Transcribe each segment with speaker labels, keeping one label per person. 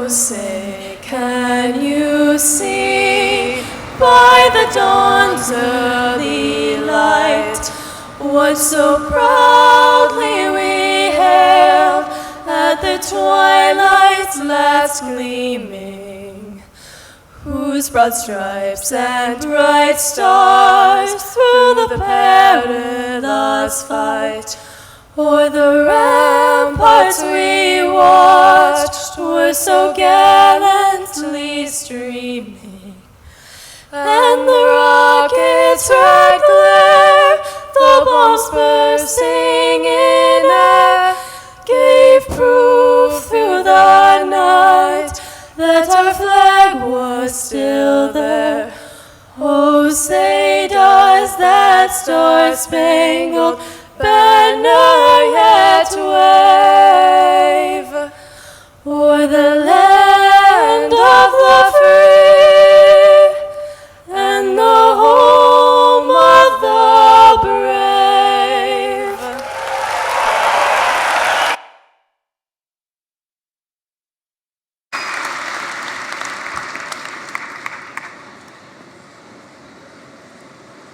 Speaker 1: say, can you see by the dawn's early light what so proudly we hailed at the twilight's last gleaming, whose broad stripes and bright stars through the perilous fight o'er the ramparts we watched were so gallantly streaming, and the rocket's red glare, the bombs bursting in air, gave proof through the night that our flag was still there. Oh, say does that star-spangled banner yet wave o'er the land of the free and the home of the brave.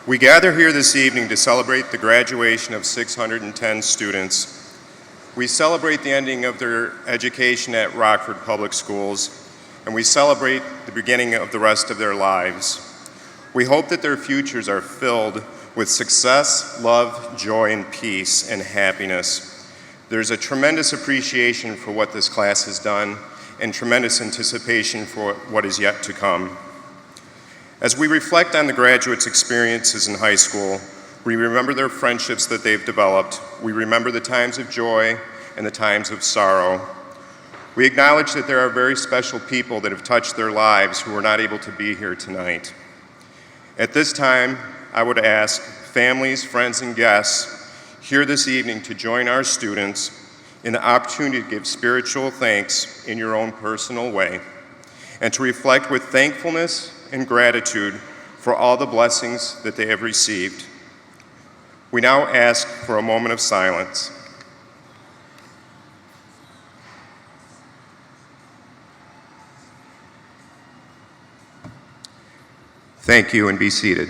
Speaker 2: We gather here this evening to celebrate the graduation of 610 students. We celebrate the ending of their education at Rockford Public Schools, and we celebrate the beginning of the rest of their lives. We hope that their futures are filled with success, love, joy, and peace, and happiness. There's a tremendous appreciation for what this class has done, and tremendous anticipation for what is yet to come. As we reflect on the graduates' experiences in high school, we remember their friendships that they've developed. We remember the times of joy and the times of sorrow. We acknowledge that there are very special people that have touched their lives who are not able to be here tonight. At this time, I would ask families, friends, and guests here this evening to join our students in the opportunity to give spiritual thanks in your own personal way, and to reflect with thankfulness and gratitude for all the blessings that they have received. We now ask for a moment of silence. Thank you, and be seated.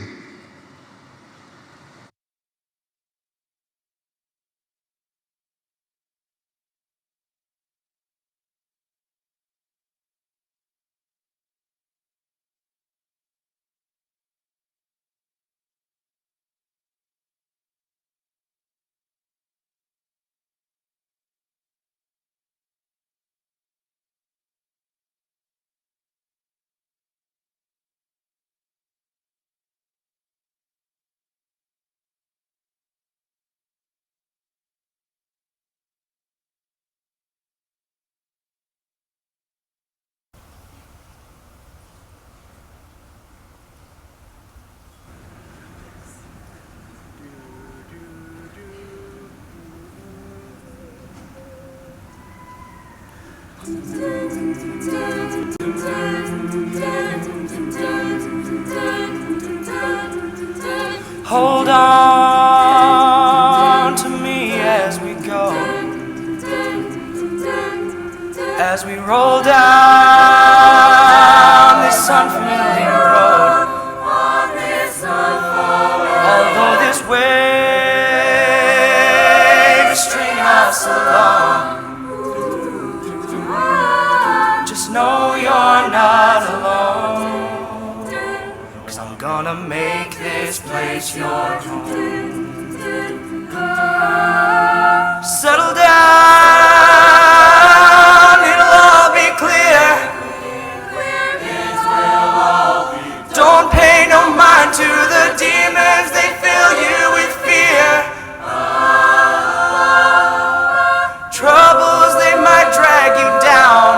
Speaker 3: Hold on to me as we go, as we roll down this unfamiliar road. Although this wave is stringing us along, just know you're not alone, 'cause I'm gonna make this place your home. Settle down, it'll all be clear. Don't pay no mind to the demons, they fill you with fear. Troubles, they might drag you down.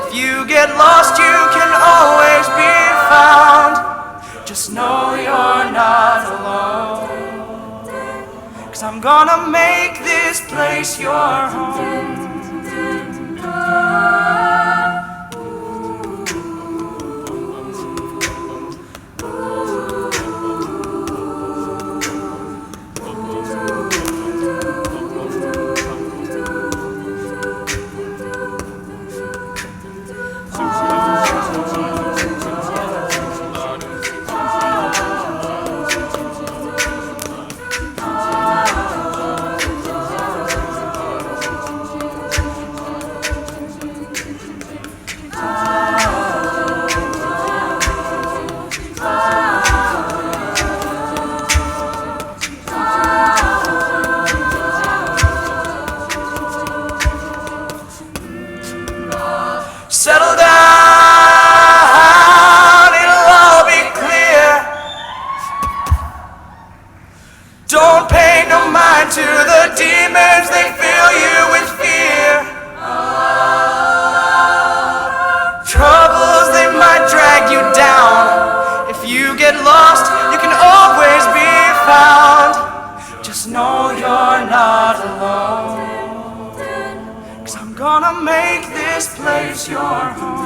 Speaker 3: If you get lost, you can always be found. Just know you're not alone, 'cause I'm gonna make this place your home. Settle down, it'll all be clear. Don't pay no mind to the demons, they fill you with fear. Troubles, they might drag you down. If you get lost, you can always be found. Just know you're not alone, 'cause I'm gonna make this place your home.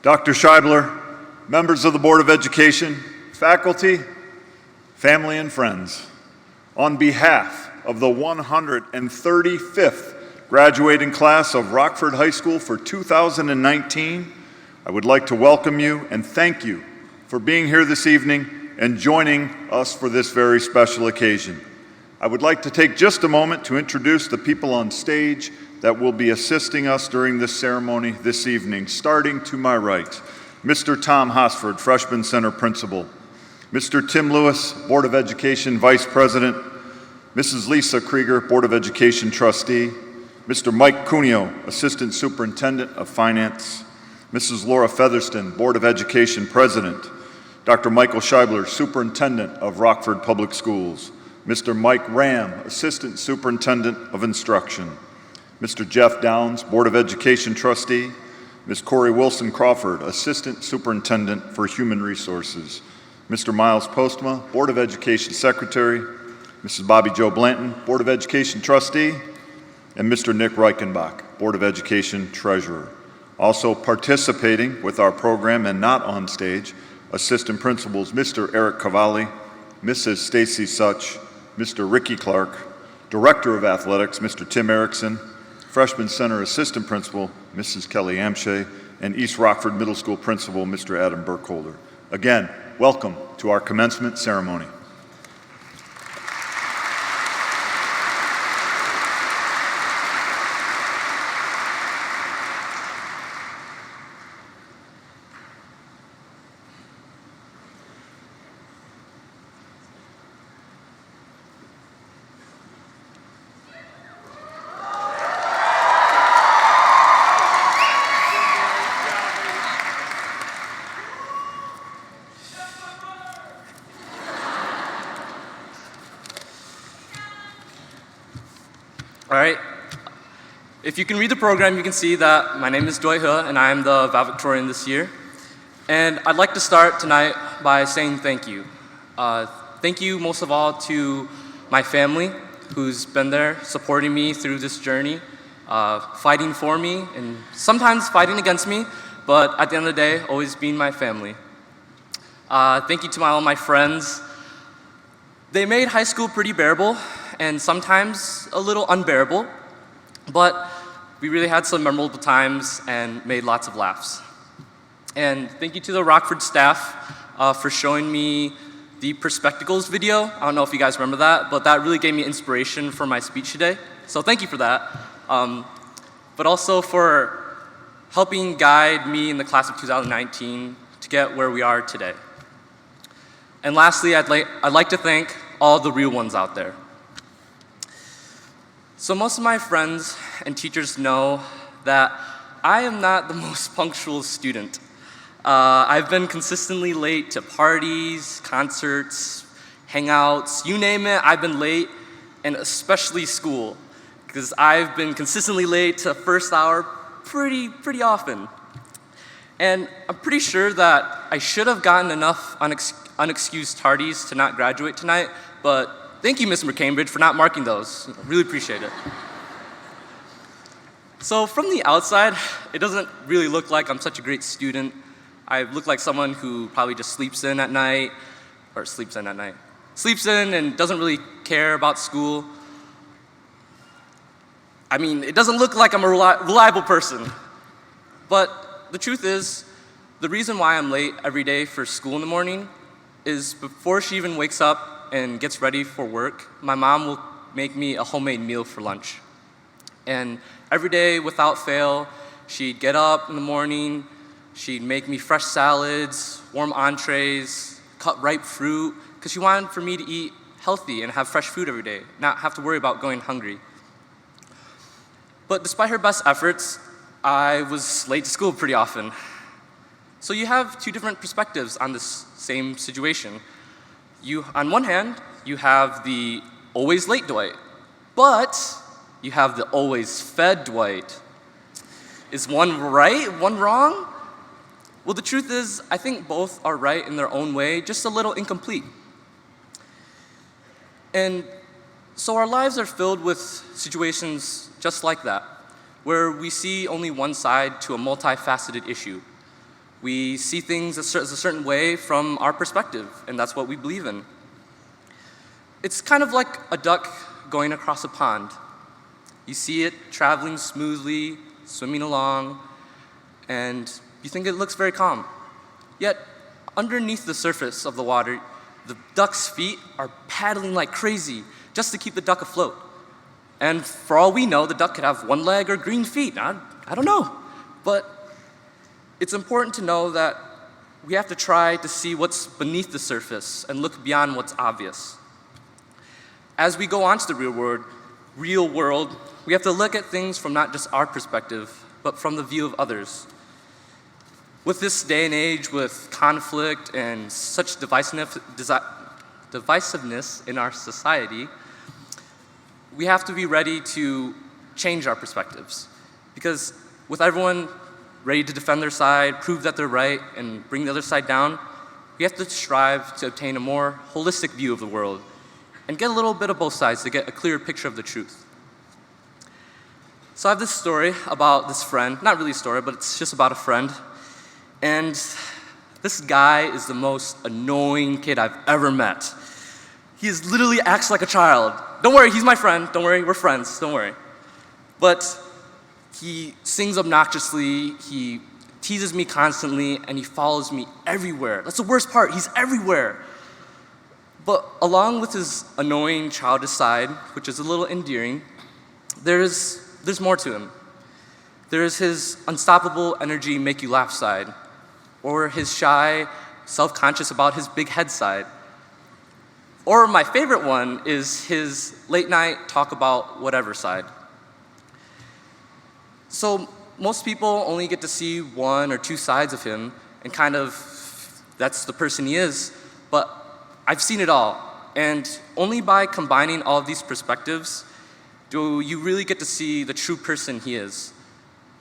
Speaker 4: Dr. Scheibler, members of the Board of Education, faculty, family, and friends, on behalf of the 135th graduating class of Rockford High School for 2019, I would like to welcome you and thank you for being here this evening and joining us for this very special occasion. I would like to take just a moment to introduce the people on stage that will be assisting us during this ceremony this evening. Starting to my right, Mr. Tom Hosford, Freshman Center Principal, Mr. Tim Lewis, Board of Education Vice President, Mrs. Lisa Krieger, Board of Education Trustee, Mr. Mike Cuneo, Assistant Superintendent of Finance, Mrs. Laura Featherston, Board of Education President, Dr. Michael Scheibler, Superintendent of Rockford Public Schools, Mr. Mike Ram, Assistant Superintendent of Instruction, Mr. Jeff Downs, Board of Education Trustee, Ms. Corey Wilson Crawford, Assistant Superintendent for Human Resources, Mr. Miles Postma, Board of Education Secretary, Mrs. Bobby Jo Blanton, Board of Education Trustee, and Mr. Nick Reichenbach, Board of Education Treasurer. Also participating with our program and not on stage, Assistant Principals Mr. Eric Cavalli, Mrs. Stacy Such, Mr. Ricky Clark, Director of Athletics Mr. Tim Erickson, Freshman Center Assistant Principal Mrs. Kelly Amshay, and East Rockford Middle School Principal Mr. Adam Burkholder. Again, welcome to our commencement ceremony.
Speaker 5: All right. If you can read the program, you can see that my name is Doi He, and I am the Valedictorian this year. And I'd like to start tonight by saying thank you. Thank you most of all to my family, who's been there supporting me through this journey, fighting for me, and sometimes fighting against me, but at the end of the day, always being my family. Thank you to all my friends. They made high school pretty bearable, and sometimes a little unbearable, but we really had some memorable times and made lots of laughs. And thank you to the Rockford staff for showing me the Perspectacles video. I don't know if you guys remember that, but that really gave me inspiration for my speech today. So thank you for that. But also for helping guide me in the class of 2019 to get where we are today. And lastly, I'd like to thank all the real ones out there. So most of my friends and teachers know that I am not the most punctual student. I've been consistently late to parties, concerts, hangouts, you name it, I've been late, and especially school, because I've been consistently late to first hour pretty often. And I'm pretty sure that I should have gotten enough unexcused tardies to not graduate tonight, but thank you, Mr. McCambridge, for not marking those. Really appreciate it. So from the outside, it doesn't really look like I'm such a great student. I look like someone who probably just sleeps in and doesn't really care about school. I mean, it doesn't look like I'm a reliable person. But the truth is, the reason why I'm late every day for school in the morning is before she even wakes up and gets ready for work, my mom will make me a homemade meal for lunch. And every day, without fail, she'd get up in the morning, she'd make me fresh salads, warm entrees, cut ripe fruit, because she wanted for me to eat healthy and have fresh food every day, not have to worry about going hungry. But despite her best efforts, I was late to school pretty often. So you have two different perspectives on this same situation. On one hand, you have the always late Dwight, but you have the always fed Dwight. Is one right, one wrong? Well, the truth is, I think both are right in their own way, just a little incomplete. And so our lives are filled with situations just like that, where we see only one side to a multifaceted issue. We see things a certain way from our perspective, and that's what we believe in. It's kind of like a duck going across a pond. You see it traveling smoothly, swimming along, and you think it looks very calm. Yet, underneath the surface of the water, the duck's feet are paddling like crazy just to keep the duck afloat. And for all we know, the duck could have one leg or green feet. I don't know. But it's important to know that we have to try to see what's beneath the surface and look beyond what's obvious. As we go on to the real world, we have to look at things from not just our perspective, but from the view of others. With this day and age, with conflict and such divisiveness in our society, we have to be ready to change our perspectives. Because with everyone ready to defend their side, prove that they're right, and bring the other side down, we have to strive to obtain a more holistic view of the world and get a little bit of both sides to get a clearer picture of the truth. So I have this story about this friend, not really a story, but it's just about a friend. And this guy is the most annoying kid I've ever met. He literally acts like a child. Don't worry, he's my friend. Don't worry, we're friends. Don't worry. But he sings obnoxiously, he teases me constantly, and he follows me everywhere. That's the worst part, he's everywhere. But along with his annoying childish side, which is a little endearing, there's more to him. There's his unstoppable energy make you laugh side, or his shy, self-conscious about his big head side. Or my favorite one is his late night talk about whatever side. So most people only get to see one or two sides of him, and kind of that's the person he is, but I've seen it all. And only by combining all of these perspectives do you really get to see the true person he is,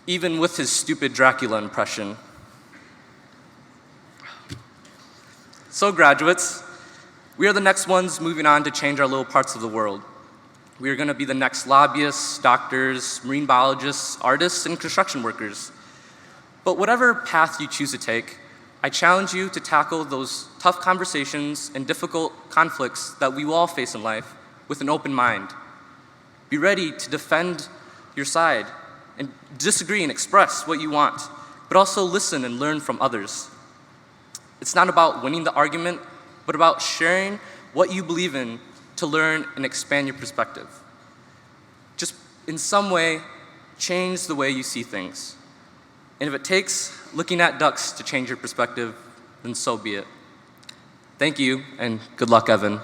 Speaker 5: even with his stupid Dracula impression. So graduates, we are the next ones moving on to change our little parts of the world. We are going to be the next lobbyists, doctors, marine biologists, artists, and construction workers. But whatever path you choose to take, I challenge you to tackle those tough conversations and difficult conflicts that we all face in life with an open mind. Be ready to defend your side and disagree and express what you want, but also listen and learn from others. It's not about winning the argument, but about sharing what you believe in to learn and expand your perspective. Just in some way, change the way you see things. And if it takes looking at ducks to change your perspective, then so be it. Thank you, and good luck, Evan.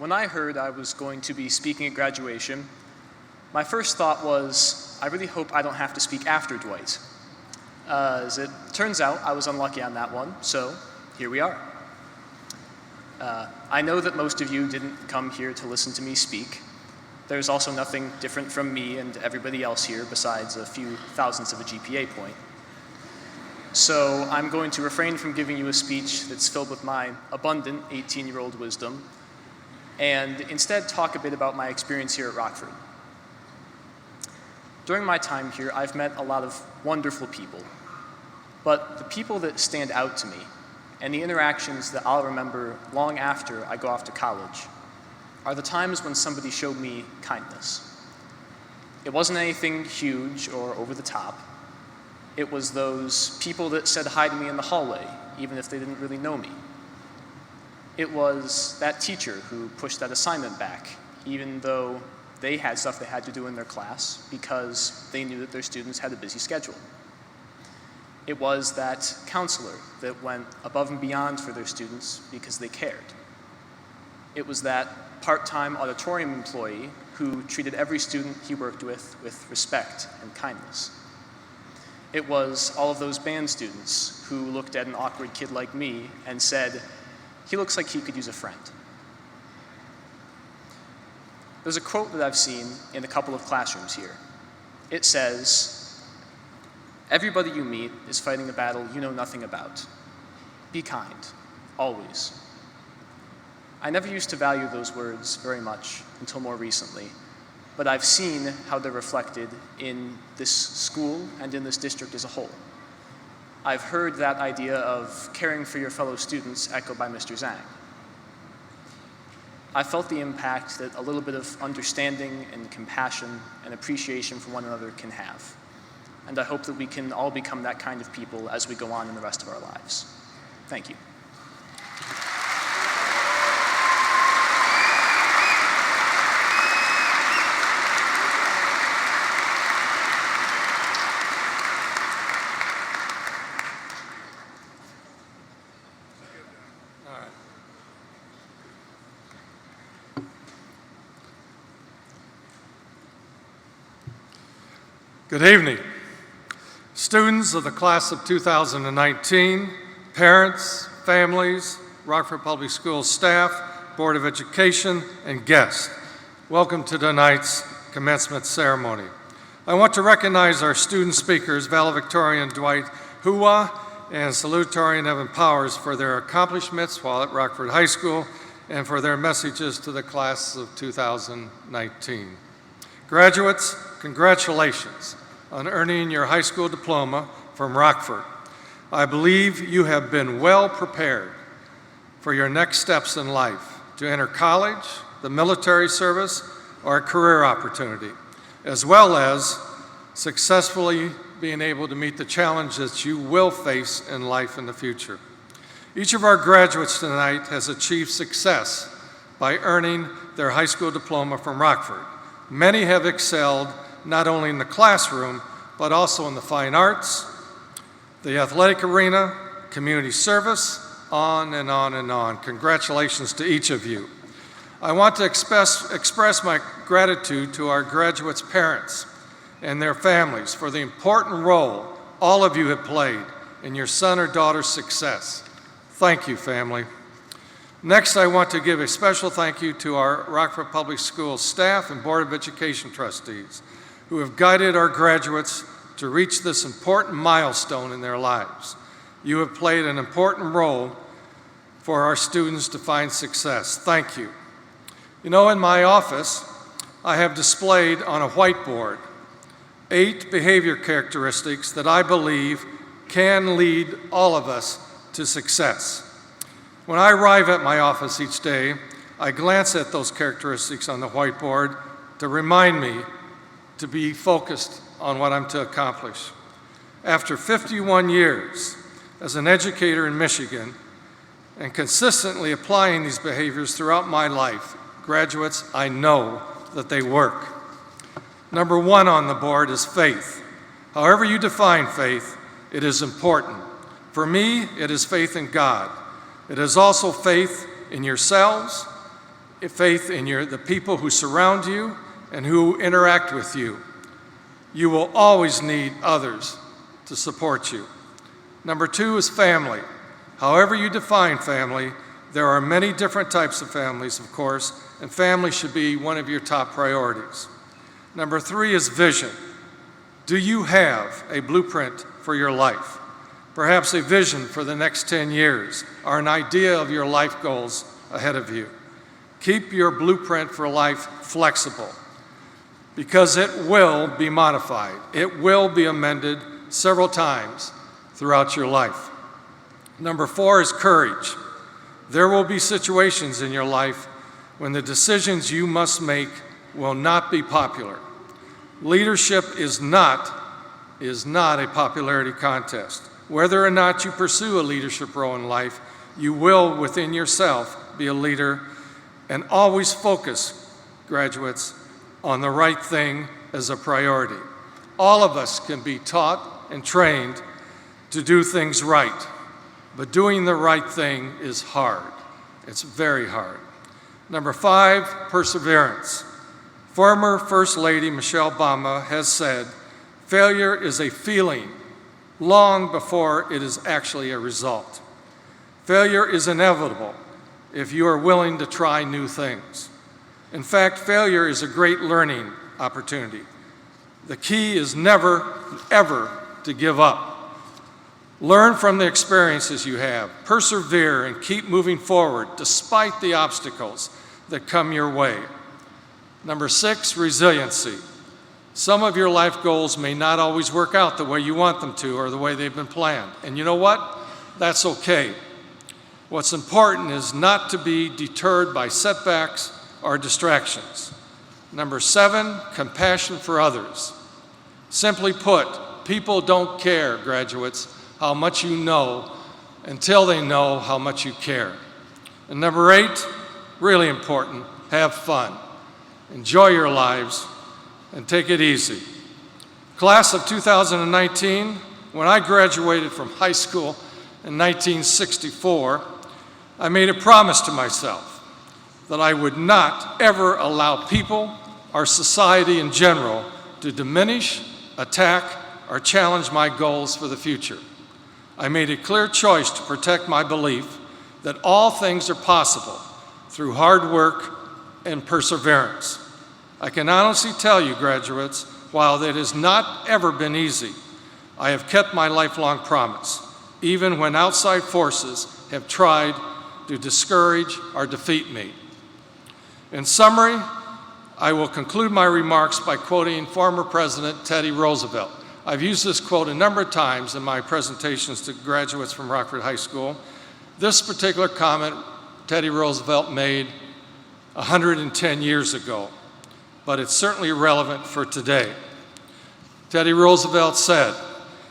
Speaker 6: when I heard I was going to be speaking at graduation, my first thought was, I really hope I don't have to speak after Dwight. As it turns out, I was unlucky on that one, so here we are. I know that most of you didn't come here to listen to me speak. There's also nothing different from me and everybody else here besides a few thousandths of a GPA point. So I'm going to refrain from giving you a speech that's filled with my abundant 18-year-old wisdom and instead talk a bit about my experience here at Rockford. During my time here, I've met a lot of wonderful people, but the people that stand out to me and the interactions that I'll remember long after I go off to college are the times when somebody showed me kindness. It wasn't anything huge or over the top. It was those people that said hi to me in the hallway, even if they didn't really know me. It was that teacher who pushed that assignment back, even though they had stuff they had to do in their class because they knew that their students had a busy schedule. It was that counselor that went above and beyond for their students because they cared. It was that part-time auditorium employee who treated every student he worked with respect and kindness. It was all of those band students who looked at an awkward kid like me and said, "He looks like he could use a friend." There's a quote that I've seen in a couple of classrooms here. It says, "Everybody you meet is fighting a battle you know nothing about. Be kind, always." I never used to value those words very much until more recently, but I've seen how they're reflected in this school and in this district as a whole. I've heard that idea of caring for your fellow students echoed by Mr. Zhang. I felt the impact that a little bit of understanding and compassion and appreciation for one another can have. And I hope that we can all become that kind of people as we go on in the rest of our lives. Thank you.
Speaker 7: Good evening. Students of the class of 2019, parents, families, Rockford Public Schools staff, Board of Education, and guests, welcome to tonight's commencement ceremony. I want to recognize our student speakers, Valedictorian Dwight Hua and Salutatorian Evan Powers, for their accomplishments while at Rockford High School and for their messages to the class of 2019. Graduates, congratulations on earning your high school diploma from Rockford. I believe you have been well prepared for your next steps in life, to enter college, the military service, or a career opportunity, as well as successfully being able to meet the challenges you will face in life in the future. Each of our graduates tonight has achieved success by earning their high school diploma from Rockford. Many have excelled not only in the classroom, but also in the fine arts, the athletic arena, community service, on and on and on. Congratulations to each of you. I want to express my gratitude to our graduates' parents and their families for the important role all of you have played in your son or daughter's success. Thank you, family. Next, I want to give a special thank you to our Rockford Public Schools staff and Board of Education trustees who have guided our graduates to reach this important milestone in their lives. You have played an important role for our students to find success. Thank you. You know, in my office, I have displayed on a whiteboard 8 behavior characteristics that I believe can lead all of us to success. When I arrive at my office each day, I glance at those characteristics on the whiteboard to remind me to be focused on what I'm to accomplish. After 51 years as an educator in Michigan and consistently applying these behaviors throughout my life, graduates, I know that they work. Number 1 on the board is faith. However you define faith, it is important. For me, it is faith in God. It is also faith in yourselves, faith in the people who surround you and who interact with you. You will always need others to support you. Number 2 is family. However you define family, there are many different types of families, of course, and family should be one of your top priorities. Number 3 is vision. Do you have a blueprint for your life? Perhaps a vision for the next 10 years, or an idea of your life goals ahead of you. Keep your blueprint for life flexible, because it will be modified. It will be amended several times throughout your life. Number 4 is courage. There will be situations in your life when the decisions you must make will not be popular. Leadership is not a popularity contest. Whether or not you pursue a leadership role in life, you will, within yourself, be a leader, and always focus, graduates, on the right thing as a priority. All of us can be taught and trained to do things right, but doing the right thing is hard. It's very hard. Number 5, perseverance. Former First Lady Michelle Obama has said, failure is a feeling long before it is actually a result. Failure is inevitable if you are willing to try new things. In fact, failure is a great learning opportunity. The key is never, ever to give up. Learn from the experiences you have, persevere, and keep moving forward despite the obstacles that come your way. Number 6, resiliency. Some of your life goals may not always work out the way you want them to or the way they've been planned. And you know what? That's okay. What's important is not to be deterred by setbacks or distractions. Number 7, compassion for others. Simply put, people don't care, graduates, how much you know until they know how much you care. And number 8, really important, have fun. Enjoy your lives and take it easy. Class of 2019, when I graduated from high school in 1964, I made a promise to myself that I would not ever allow people or society in general to diminish, attack, or challenge my goals for the future. I made a clear choice to protect my belief that all things are possible through hard work and perseverance. I can honestly tell you, graduates, while it has not ever been easy, I have kept my lifelong promise, even when outside forces have tried to discourage or defeat me. In summary, I will conclude my remarks by quoting former President Teddy Roosevelt. I've used this quote a number of times in my presentations to graduates from Rockford High School. This particular comment Teddy Roosevelt made 110 years ago, but it's certainly relevant for today. Teddy Roosevelt said,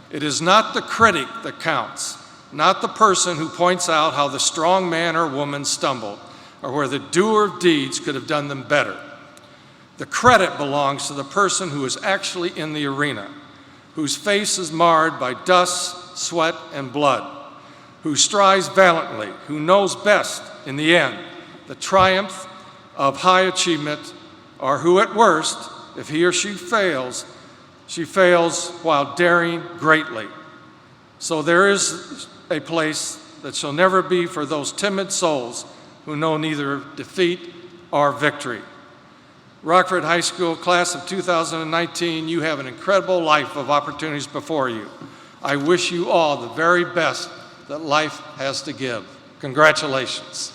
Speaker 7: "It is not the critic that counts, not the person who points out how the strong man or woman stumbled, or where the doer of deeds could have done them better. The credit belongs to the person who is actually in the arena, whose face is marred by dust, sweat, and blood, who strives valiantly, who knows best, in the end, the triumph of high achievement, or who at worst, if he or she fails while daring greatly. So there is a place that shall never be for those timid souls who know neither defeat or victory." Rockford High School class of 2019, you have an incredible life of opportunities before you. I wish you all the very best that life has to give. Congratulations.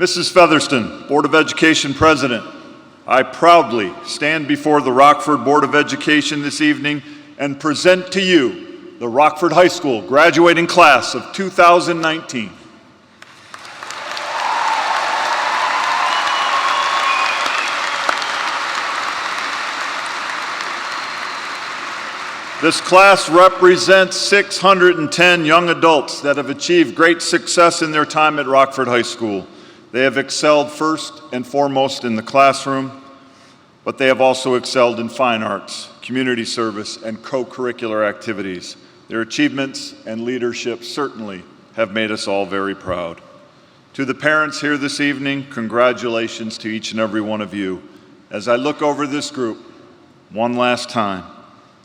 Speaker 4: Mrs. Featherston, Board of Education President, I proudly stand before the Rockford Board of Education this evening and present to you the Rockford High School graduating class of 2019. This class represents 610 young adults that have achieved great success in their time at Rockford High School. They have excelled first and foremost in the classroom, but they have also excelled in fine arts, community service, and co-curricular activities. Their achievements and leadership certainly have made us all very proud. To the parents here this evening, congratulations to each and every one of you. As I look over this group one last time,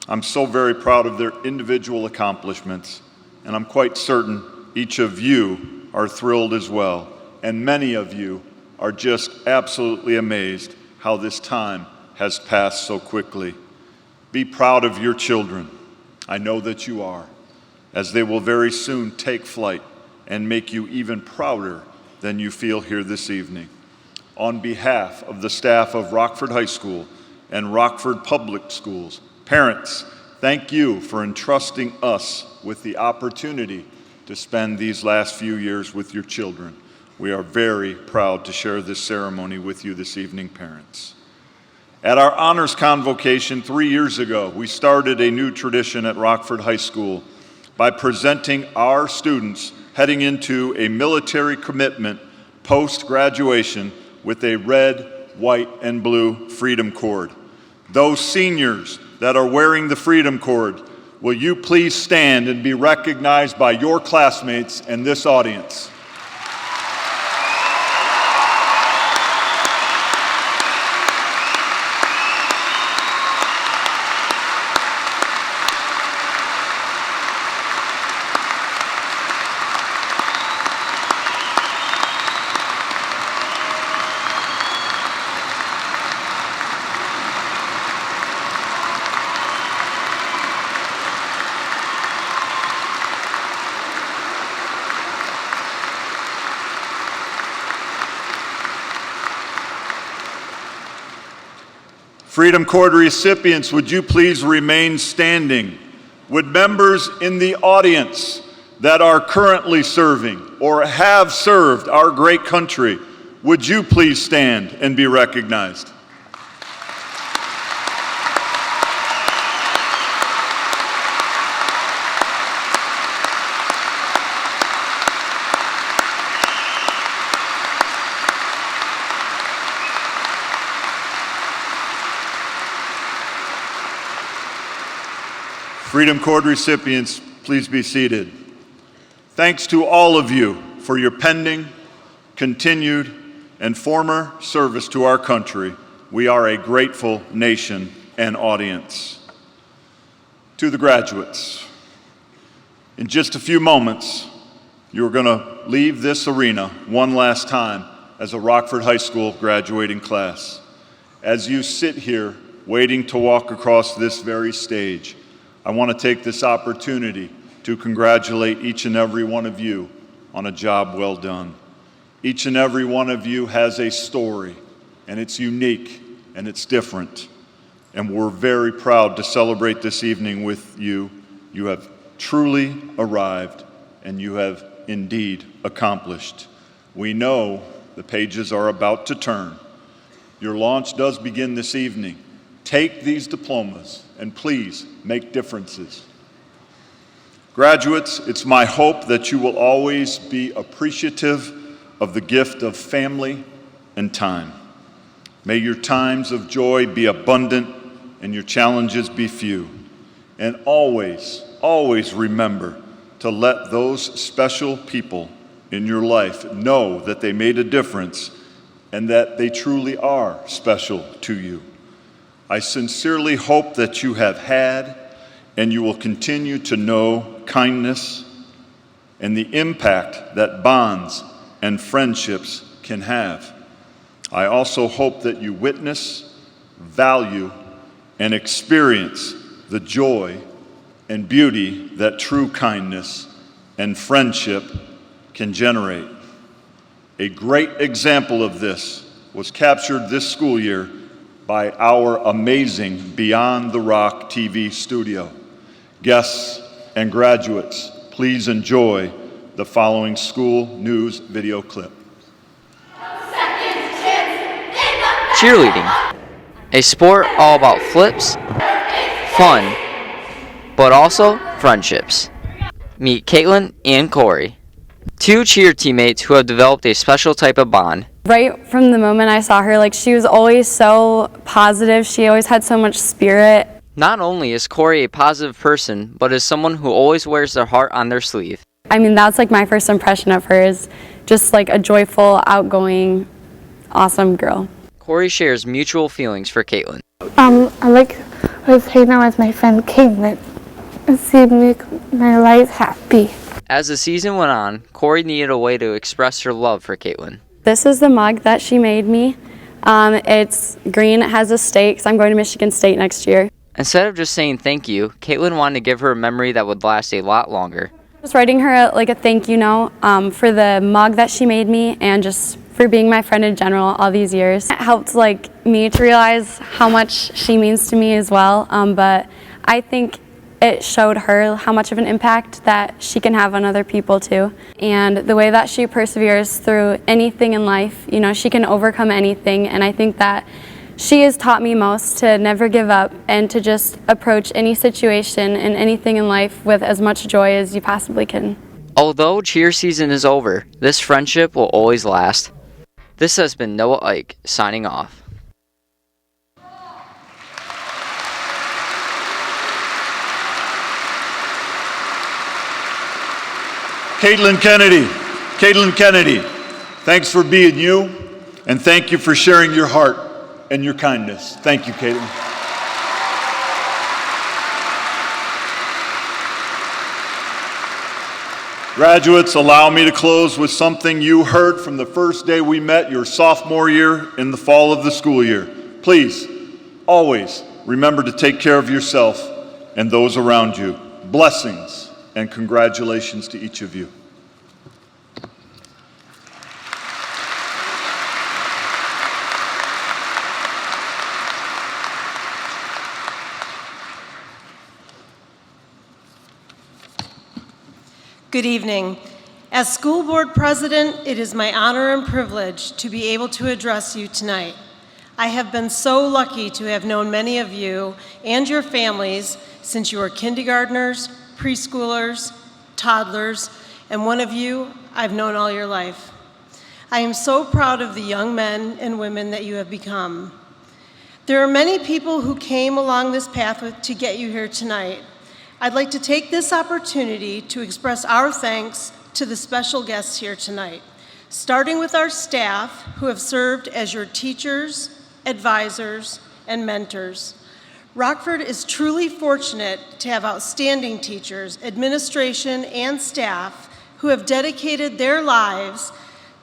Speaker 4: I'm so very proud of their individual accomplishments, and I'm quite certain each of you are thrilled as well, and many of you are just absolutely amazed how this time has passed so quickly. Be proud of your children. I know that you are, as they will very soon take flight and make you even prouder than you feel here this evening. On behalf of the staff of Rockford High School and Rockford Public Schools, parents, thank you for entrusting us with the opportunity to spend these last few years with your children. We are very proud to share this ceremony with you this evening, parents. At our honors convocation 3 years ago, we started a new tradition at Rockford High School by presenting our students heading into a military commitment post-graduation with a red, white, and blue Freedom Cord. Those seniors that are wearing the Freedom Cord, will you please stand and be recognized by your classmates and this audience? Freedom Cord recipients, would you please remain standing? Would members in the audience that are currently serving or have served our great country, would you please stand and be recognized? Freedom Cord recipients, please be seated. Thanks to all of you for your pending, continued, and former service to our country. We are a grateful nation and audience. To the graduates, in just a few moments, you're going to leave this arena one last time as a Rockford High School graduating class. As you sit here waiting to walk across this very stage, I want to take this opportunity to congratulate each and every one of you on a job well done. Each and every one of you has a story, and it's unique, and it's different. And we're very proud to celebrate this evening with you. You have truly arrived, and you have indeed accomplished. We know the pages are about to turn. Your launch does begin this evening. Take these diplomas and please make differences. Graduates, it's my hope that you will always be appreciative of the gift of family and time. May your times of joy be abundant and your challenges be few. And always, always remember to let those special people in your life know that they made a difference and that they truly are special to you. I sincerely hope that you have had and you will continue to know kindness and the impact that bonds and friendships can have. I also hope that you witness, value, and experience the joy and beauty that true kindness and friendship can generate. A great example of this was captured this school year by our amazing Beyond the Rock TV studio. Guests and graduates, please enjoy the following school news video clip.
Speaker 8: Cheerleading, a sport all about flips, fun, but also friendships. Meet Caitlin and Corey, two cheer teammates who have developed a special type of bond.
Speaker 1: Right from the moment I saw her, she was always so positive. She always had so much spirit.
Speaker 8: Not only is Corey a positive person, but is someone who always wears their heart on their sleeve.
Speaker 1: I mean, that's my first impression of her, is just a joyful, outgoing, awesome girl.
Speaker 8: Corey shares mutual feelings for Caitlin.
Speaker 9: I like hanging out with my friend Caitlin. She makes my life happy.
Speaker 8: As the season went on, Corey needed a way to express her love for Caitlin.
Speaker 1: This is the mug that she made me. It's green, it has a state, because I'm going to Michigan State next year.
Speaker 8: Instead of just saying thank you, Caitlin wanted to give her a memory that would last a lot longer.
Speaker 1: Just writing her a thank you note for the mug that she made me, and just for being my friend in general all these years. It helped me to realize how much she means to me as well, but I think it showed her how much of an impact that she can have on other people too. And the way that she perseveres through anything in life, she can overcome anything, and I think that she has taught me most to never give up and to just approach any situation and anything in life with as much joy as you possibly can.
Speaker 8: Although cheer season is over, this friendship will always last. This has been Noah Ike, signing off.
Speaker 4: Caitlin Kennedy, thanks for being you, and thank you for sharing your heart and your kindness. Thank you, Caitlin. Graduates, allow me to close with something you heard from the first day we met your sophomore year in the fall of the school year. Please, always remember to take care of yourself and those around you. Blessings and congratulations to each of you.
Speaker 10: Good evening. As school board president, it is my honor and privilege to be able to address you tonight. I have been so lucky to have known many of you and your families since you were kindergartners, preschoolers, toddlers, and one of you I've known all your life. I am so proud of the young men and women that you have become. There are many people who came along this path to get you here tonight. I'd like to take this opportunity to express our thanks to the special guests here tonight, starting with our staff who have served as your teachers, advisors, and mentors. Rockford is truly fortunate to have outstanding teachers, administration, and staff who have dedicated their lives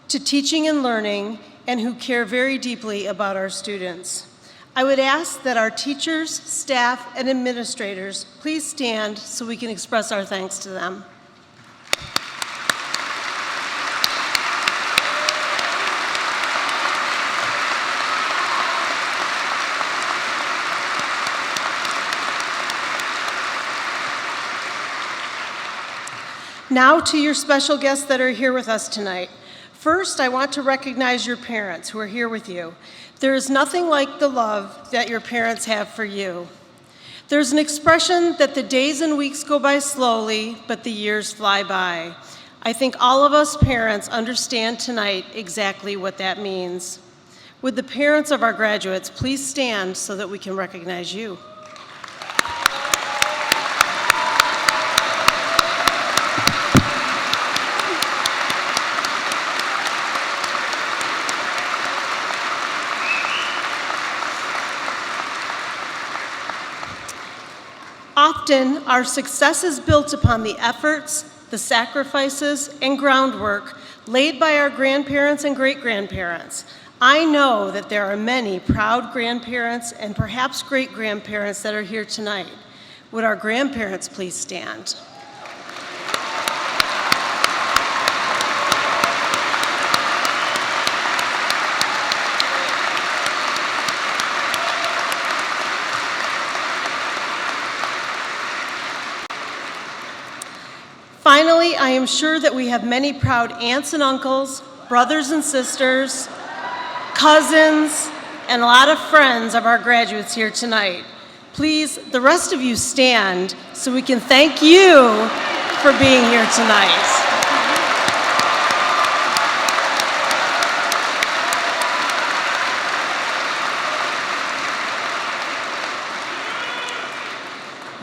Speaker 10: to teaching and learning and who care very deeply about our students. I would ask that our teachers, staff, and administrators please stand so we can express our thanks to them. Now to your special guests that are here with us tonight. First, I want to recognize your parents who are here with you. There is nothing like the love that your parents have for you. There's an expression that the days and weeks go by slowly, but the years fly by. I think all of us parents understand tonight exactly what that means. Would the parents of our graduates please stand so that we can recognize you? Often, our success is built upon the efforts, the sacrifices, and groundwork laid by our grandparents and great-grandparents. I know that there are many proud grandparents and perhaps great-grandparents that are here tonight. Would our grandparents please stand? Finally, I am sure that we have many proud aunts and uncles, brothers and sisters, cousins, and a lot of friends of our graduates here tonight. Please, the rest of you stand so we can thank you for being here tonight.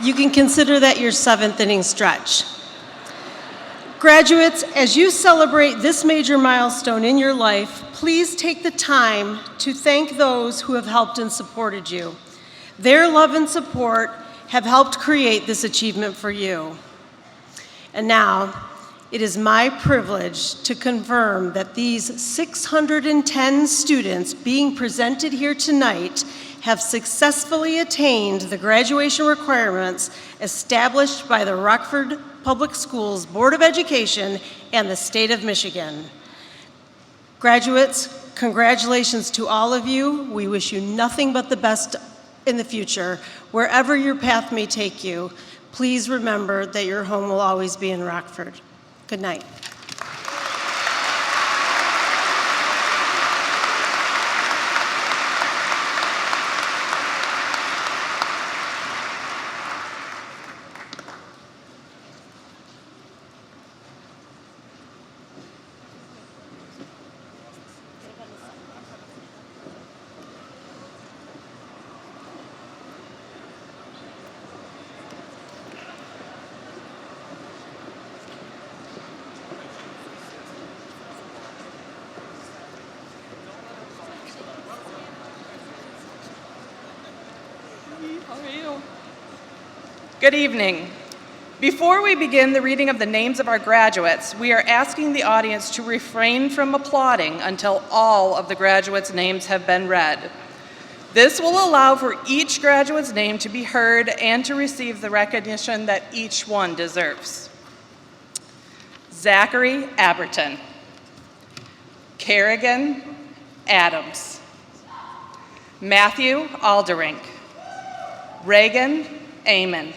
Speaker 10: You can consider that your 7th inning stretch. Graduates, as you celebrate this major milestone in your life, please take the time to thank those who have helped and supported you. Their love and support have helped create this achievement for you. And now, it is my privilege to confirm that these 610 students being presented here tonight have successfully attained the graduation requirements established by the Rockford Public Schools Board of Education and the state of Michigan. Graduates, congratulations to all of you. We wish you nothing but the best in the future. Wherever your path may take you, please remember that your home will always be in Rockford. Good night.
Speaker 11: Good evening. Before we begin the reading of the names of our graduates, we are asking the audience to refrain from applauding until all of the graduates' names have been read. This will allow for each graduate's name to be heard and to receive the recognition that each one deserves. Zachary Aberton, Kerrigan Adams, Matthew Alderink, Reagan Amon,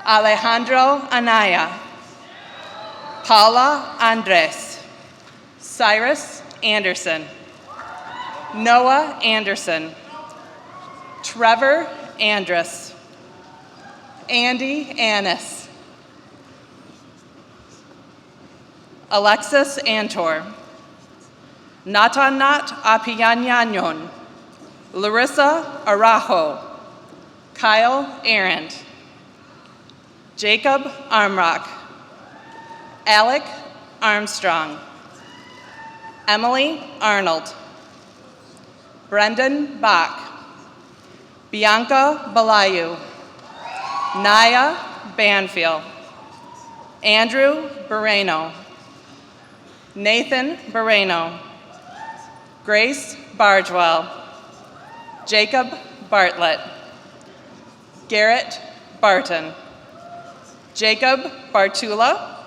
Speaker 11: Alejandro Anaya, Paula Andres, Cyrus Anderson, Noah Anderson, Trevor Andrus, Andy Annis, Alexis Antor, Natanat Apiyanyanyon, Larissa Arajo, Kyle Arendt, Jacob Armrock, Alec Armstrong, Emily Arnold, Brendan Bach, Bianca Balayu, Naya Banfield, Andrew Barreno, Nathan Barreno, Grace Bargewell, Jacob Bartlett, Garrett Barton, Jacob Bartula,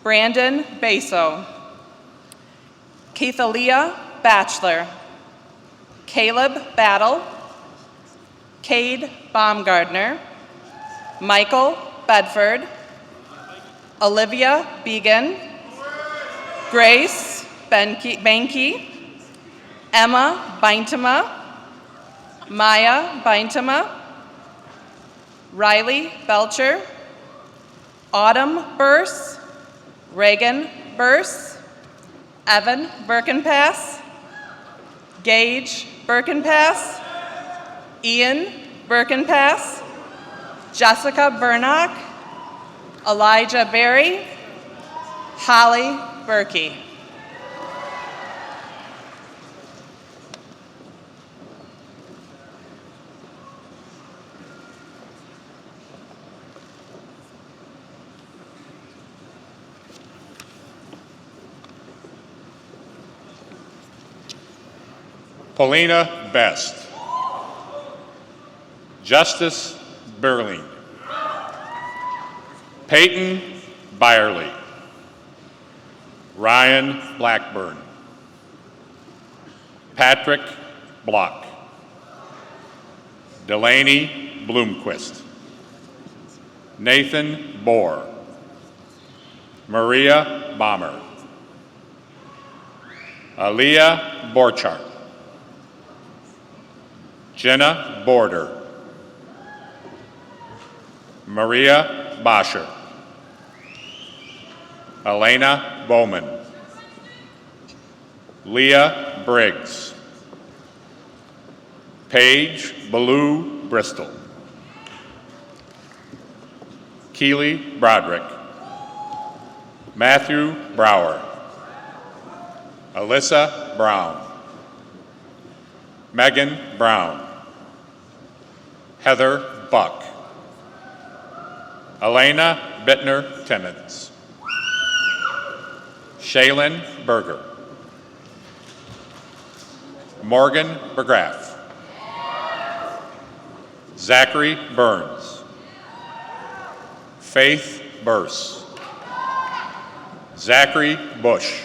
Speaker 11: Brandon Baso, Keithalia Batchelor, Caleb Battle, Cade Baumgardner, Michael Bedford, Olivia Began, Grace Benke, Emma Beintema, Maya Beintema, Riley Belcher, Autumn Burse, Reagan Burse, Evan Birkenpass, Gage Birkenpass, Ian Birkenpass, Jessica Burnock, Elijah Berry, Holly Berkey.
Speaker 12: Paulina Best, Justice Berling, Peyton Byerly, Ryan Blackburn, Patrick Block, Delaney Bloomquist, Nathan Bohr, Maria Bomber, Aaliyah Borchardt, Jenna Border, Maria Boscher, Elena Bowman, Leah Briggs, Paige Ballou Bristol, Keely Broderick, Matthew Brower, Alyssa Brown, Megan Brown, Heather Buck, Elena Bittner Timmons, Shaylin Berger, Morgan McGrath, Zachary Burns, Faith Burse, Zachary Bush,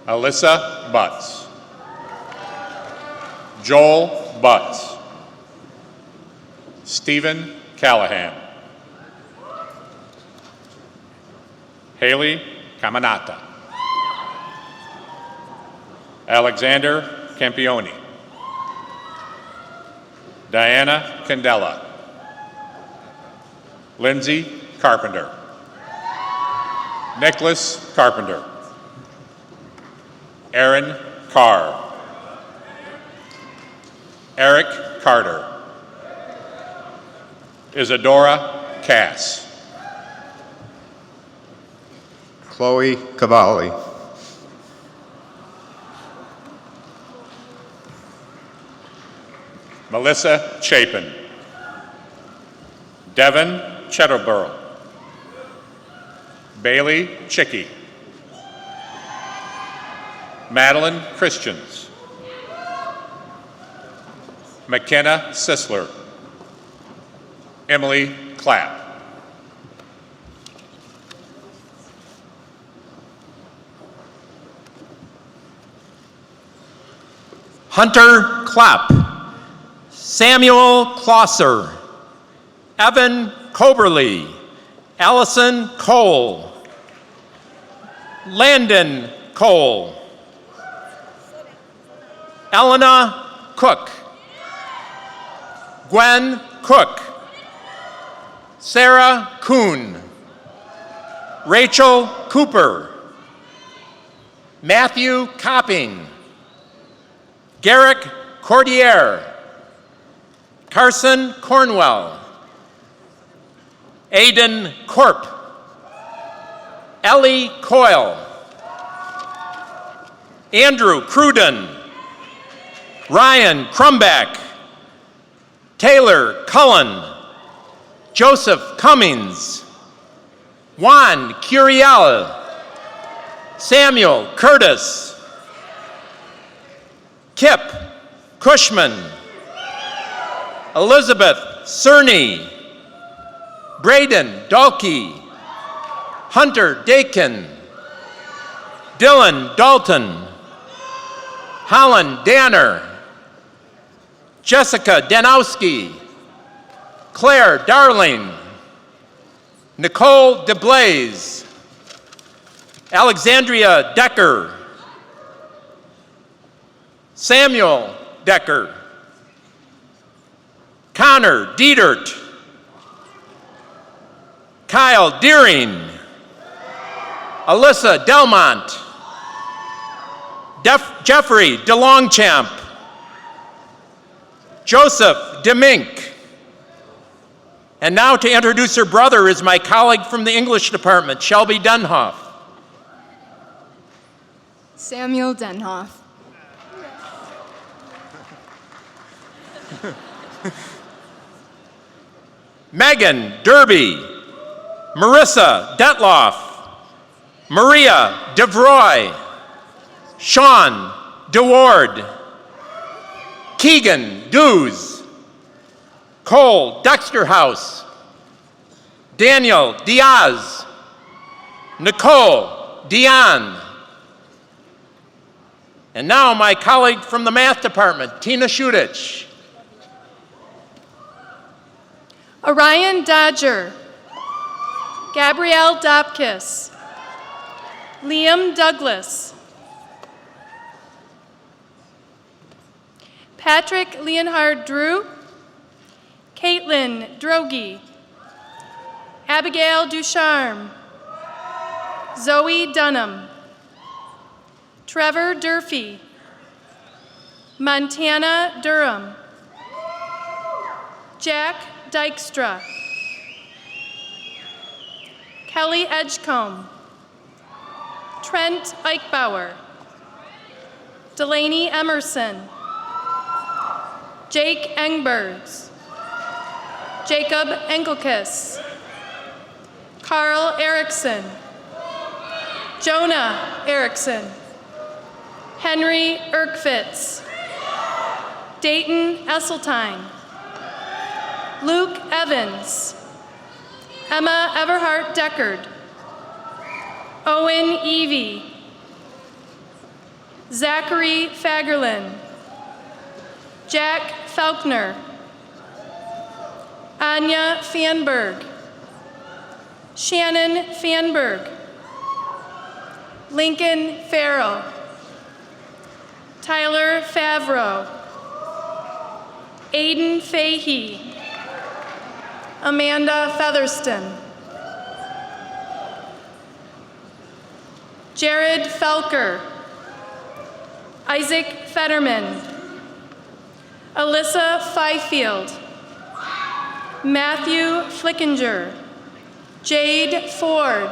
Speaker 12: Alyssa Butts, Joel Butts, Stephen Callahan, Haley Caminata, Alexander Campione, Diana Candela, Lindsay Carpenter, Nicholas Carpenter, Aaron Carr, Eric Carter, Isadora Cass,
Speaker 2: Chloe Cavalli,
Speaker 12: Melissa Chapin, Devin Cheterborough, Bailey Chicky, Madeline Christians, McKenna Sisler, Emily Clapp,
Speaker 13: Hunter Clapp, Samuel Klosser, Evan Coberly, Allison Cole, Landon Cole, Elena Cook, Gwen Cook, Sarah Kuhn, Rachel Cooper, Matthew Copping, Garrick Cordier, Carson Cornwell, Aidan Corp, Ellie Coyle, Andrew Cruden, Ryan Crumback, Taylor Cullen, Joseph Cummings, Juan Curiel, Samuel Curtis, Kip Cushman, Elizabeth Cerny, Braden Dalkey, Hunter Dakin, Dylan Dalton, Holland Danner, Jessica Danowski, Claire Darling, Nicole DeBlaze, Alexandria Decker, Samuel Decker, Connor Dietert, Kyle Deering, Alyssa Delmont, Jeffrey DeLongchamp, Joseph DeMink. And now to introduce her brother is my colleague from the English department, Shelby Denhoff.
Speaker 14: Samuel Denhoff.
Speaker 13: Megan Derby, Marissa Detloff, Maria DeVroy, Sean DeWard, Keegan Dews, Cole Dexterhouse, Daniel Diaz, Nicole Dion. And now my colleague from the math department, Tina Shudich.
Speaker 14: Orion Dodger.
Speaker 15: Gabrielle Dopkis, Liam Douglas, Patrick Leonhard Drew, Caitlin Drogi, Abigail Ducharme, Zoe Dunham, Trevor Durfee, Montana Durham, Jack Dykstra, Kelly Edgecombe, Trent Eichbauer, Delaney Emerson, Jake Engbergs, Jacob Engelkiss, Carl Erickson, Jonah Erickson, Henry Erkfitz, Dayton Esseltine, Luke Evans, Emma Everhart Deckard, Owen Evie, Zachary Fagerlin, Jack Faulkner, Anya Fanberg, Shannon Fanberg, Lincoln Farrell, Tyler Favreau, Aiden Fahey, Amanda Featherston, Jared Felker, Isaac Fetterman, Alyssa Fifield, Matthew Flickinger, Jade Ford,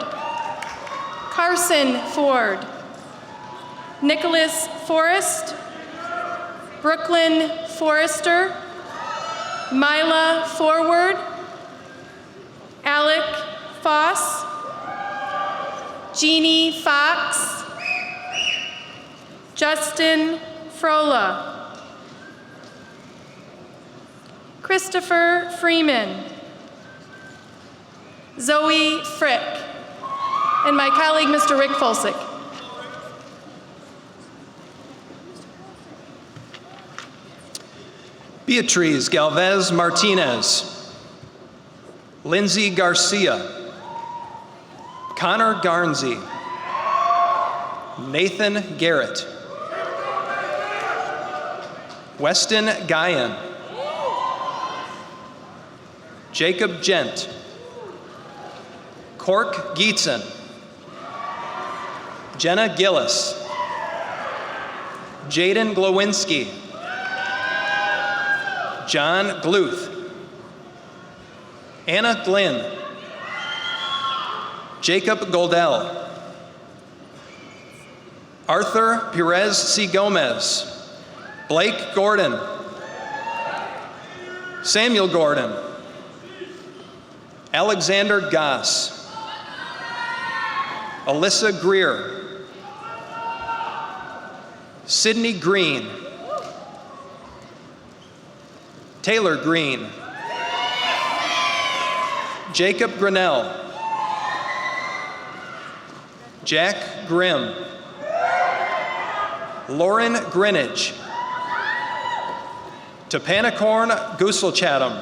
Speaker 15: Carson Ford, Nicholas Forrest, Brooklyn Forrester, Mila Forward, Alec Foss, Jeannie Fox, Justin Frola, Christopher Freeman, Zoe Frick, and my colleague, Mr. Rick Folsick.
Speaker 16: Beatriz Galvez Martinez, Lindsay Garcia, Connor Garnsey, Nathan Garrett, Weston Guyan, Jacob Gent, Cork Geetson, Jenna Gillis, Jaden Glowinski, John Gluth, Anna Glynn, Jacob Goldell, Arthur Perez C. Gomez, Blake Gordon, Samuel Gordon, Alexander Goss, Alyssa Greer, Sydney Green, Taylor Green, Jacob Grinnell, Jack Grimm, Lauren Greenidge, Tapanacorn Goosel Chatham,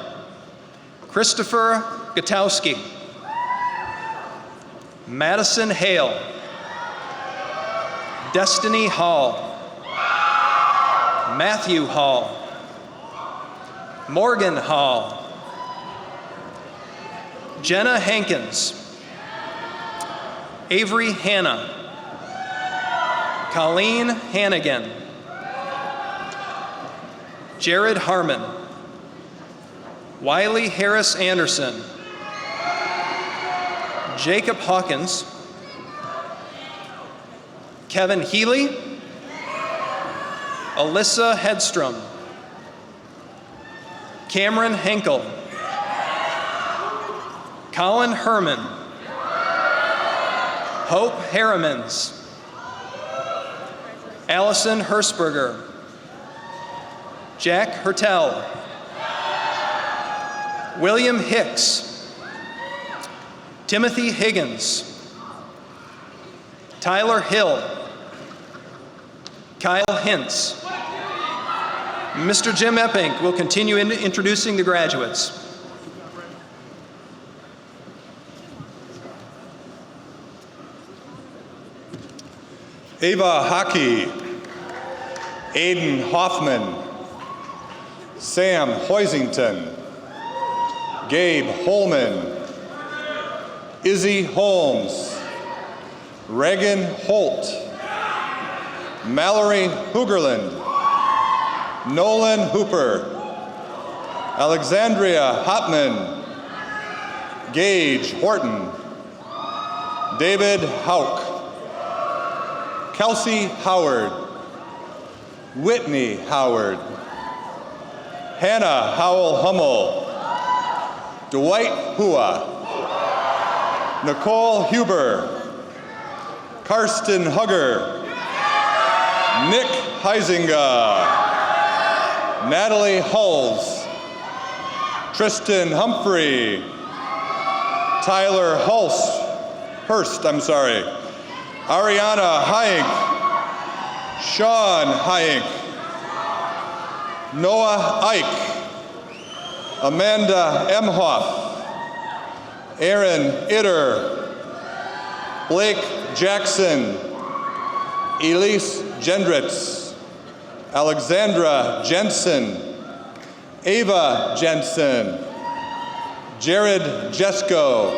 Speaker 16: Christopher Gutowski, Madison Hale, Destiny Hall, Matthew Hall, Morgan Hall, Jenna Hankins, Avery Hanna, Colleen Hannigan, Jared Harmon, Wiley Harris Anderson, Jacob Hawkins, Kevin Healy, Alyssa Hedstrom, Cameron Henkel, Colin Herman, Hope Harrimans, Allison Hersberger, Jack Hertel, William Hicks, Timothy Higgins, Tyler Hill, Kyle Hintz. Mr. Jim Epping will continue introducing the graduates.
Speaker 17: Ava Hockey, Aiden Hoffman, Sam Hoisington, Gabe Holman, Izzy Holmes, Reagan Holt, Mallory Hoogerland, Nolan Hooper, Alexandria Hopman, Gage Horton, David Hauk, Kelsey Howard, Whitney Howard, Hannah Howell Hummel, Dwight Hua, Nicole Huber, Karsten Hugger, Nick Huizinga, Natalie Hulls, Tristan Humphrey, Tyler Hurst, Ariana Hayek, Sean Hayek, Noah Ike, Amanda Emhoff, Aaron Itter, Blake Jackson, Elise Gendritz, Alexandra Jensen, Ava Jensen, Jared Jesko,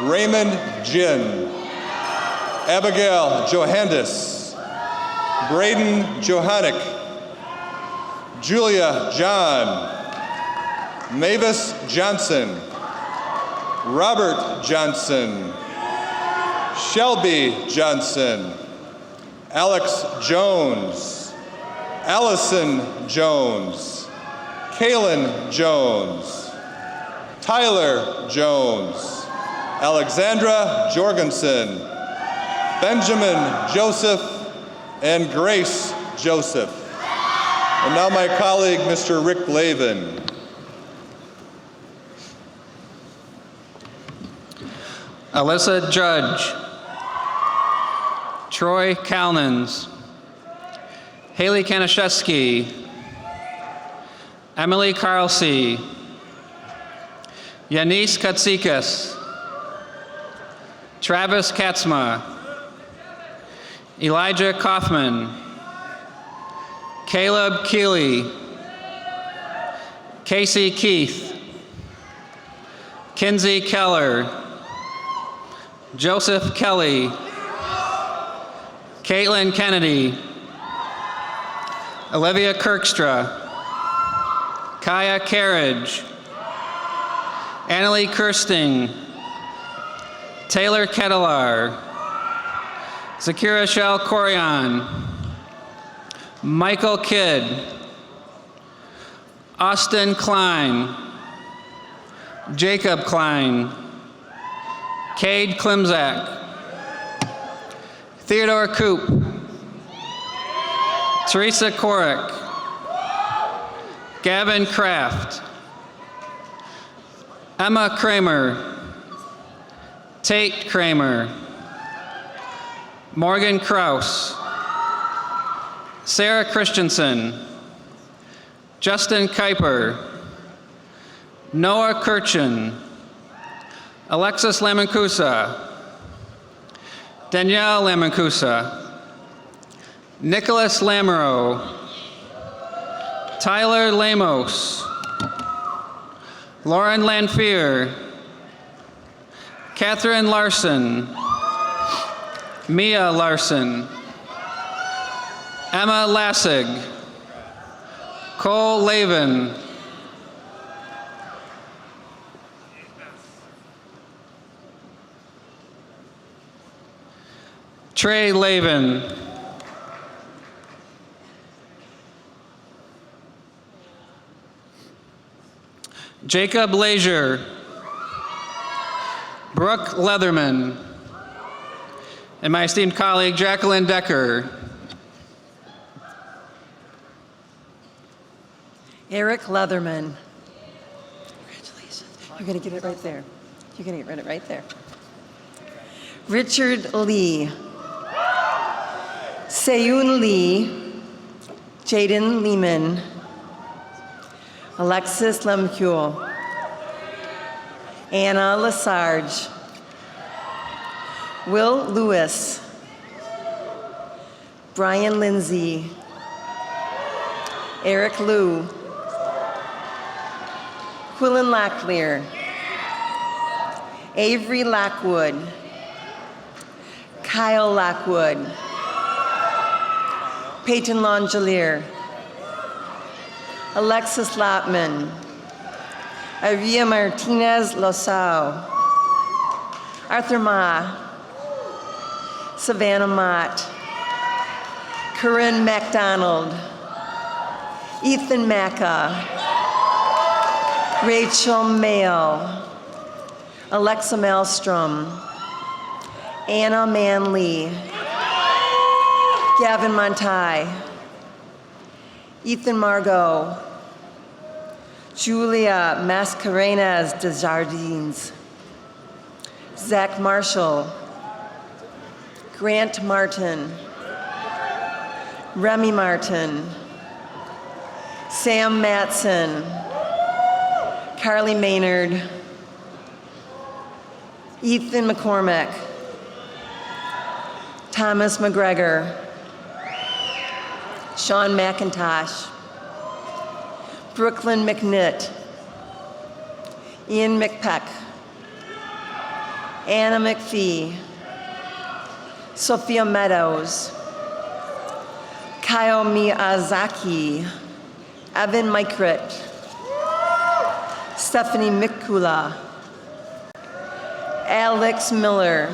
Speaker 17: Raymond Jin, Abigail Johannes, Braden Johannick, Julia John, Mavis Johnson, Robert Johnson, Shelby Johnson, Alex Jones, Allison Jones, Kaylin Jones, Tyler Jones, Alexandra Jorgensen, Benjamin Joseph, and Grace Joseph. And now my colleague, Mr. Rick Lavin.
Speaker 18: Alyssa Judge, Troy Kalnins, Haley Kanashevsky, Emily Carlsey, Yanis Katsikas, Travis Katzma, Elijah Kaufman, Caleb Keeley, Casey Keith, Kinsey Keller, Joseph Kelly, Caitlin Kennedy, Olivia Kirkstra, Kaya Carriage, Annalie Kirsting, Taylor Kettler, Zakira Shell Corian, Michael Kidd, Austin Klein, Jacob Klein, Cade Klimzak, Theodore Koop, Teresa Korek, Gavin Kraft, Emma Kramer, Tate Kramer, Morgan Kraus, Sarah Christensen, Justin Kuiper, Noah Kirchen, Alexis Lamancusa, Danielle Lamancusa, Nicholas Lamoureux, Tyler Lamos, Lauren Lanfear, Catherine Larson, Mia Larson, Emma Lassig, Cole Lavin, Trey Lavin, Jacob Leisure, Brooke Leatherman, and my esteemed colleague Jacqueline Decker.
Speaker 19: Eric Leatherman. Congratulations. You're going to get it right there. You're going to get it right there. Richard Lee. Seyun Lee. Jaden Lehman. Alexis Lemcule. Anna Lesarge. Will Lewis. Brian Lindsay, Eric Liu, Quillen Locklear, Avery Lockwood, Kyle Lockwood, Peyton Longelier, Alexis Lotman, Aria Martinez Losao, Arthur Ma, Savannah Mott, Corinne MacDonald, Ethan Macca, Rachel Mail, Alexa Maelstrom, Anna Manley, Gavin Montai, Ethan Margot, Julia Mascarenas Desjardins, Zach Marshall, Grant Martin, Remy Martin, Sam Matson, Carly Maynard, Ethan McCormick, Thomas McGregor, Sean McIntosh, Brooklyn McNitt, Ian McPeck, Anna McPhee, Sophia Meadows, Kyle Miyazaki, Evan Mikrit, Stephanie Mikula, Alex Miller,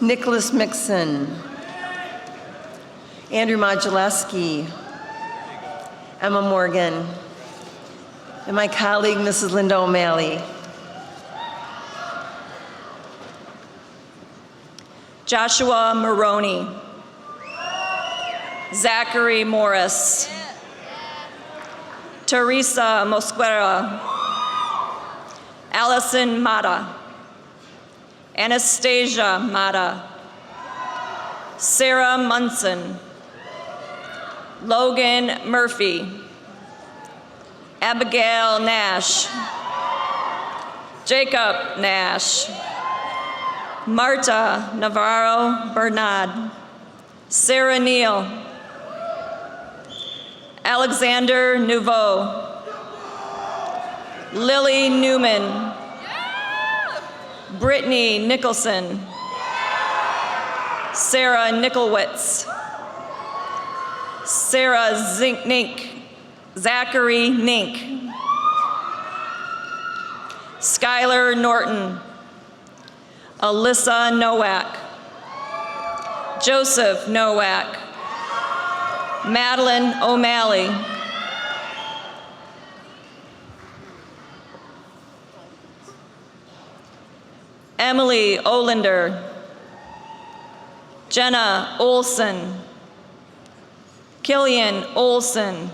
Speaker 19: Nicholas Mixon, Andrew Modulewski, Emma Morgan, and my colleague, Mrs. Linda O'Malley.
Speaker 20: Joshua Maroney, Zachary Morris, Teresa Mosquera, Allison Mata, Anastasia Mata, Sarah Munson, Logan Murphy, Abigail Nash, Jacob Nash, Marta Navarro Bernard, Sarah Neal, Alexander Nouveau, Lily Newman, Brittany Nicholson, Sarah Nickelwitz, Sarah Nink, Zachary Nink, Skylar Norton, Alyssa Nowak, Joseph Nowak, Madeline O'Malley, Emily Olander, Jenna Olson, Killian Olson,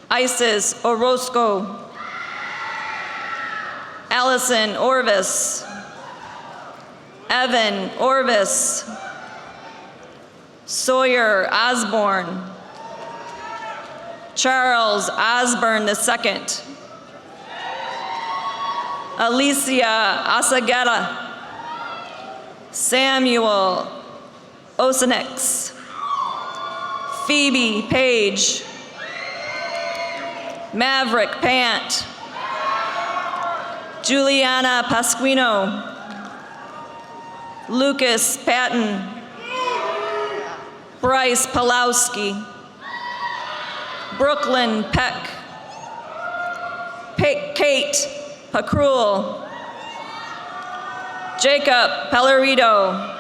Speaker 20: Isis Orozco, Allison Orvis, Evan Orvis, Sawyer Osborne, Charles Osborne II, Alicia Asageta, Samuel Osanix, Phoebe Page, Maverick Pant, Juliana Pasquino, Lucas Patton, Bryce Pawlowski, Brooklyn Peck, Kate Pacrul, Jacob Pellerito,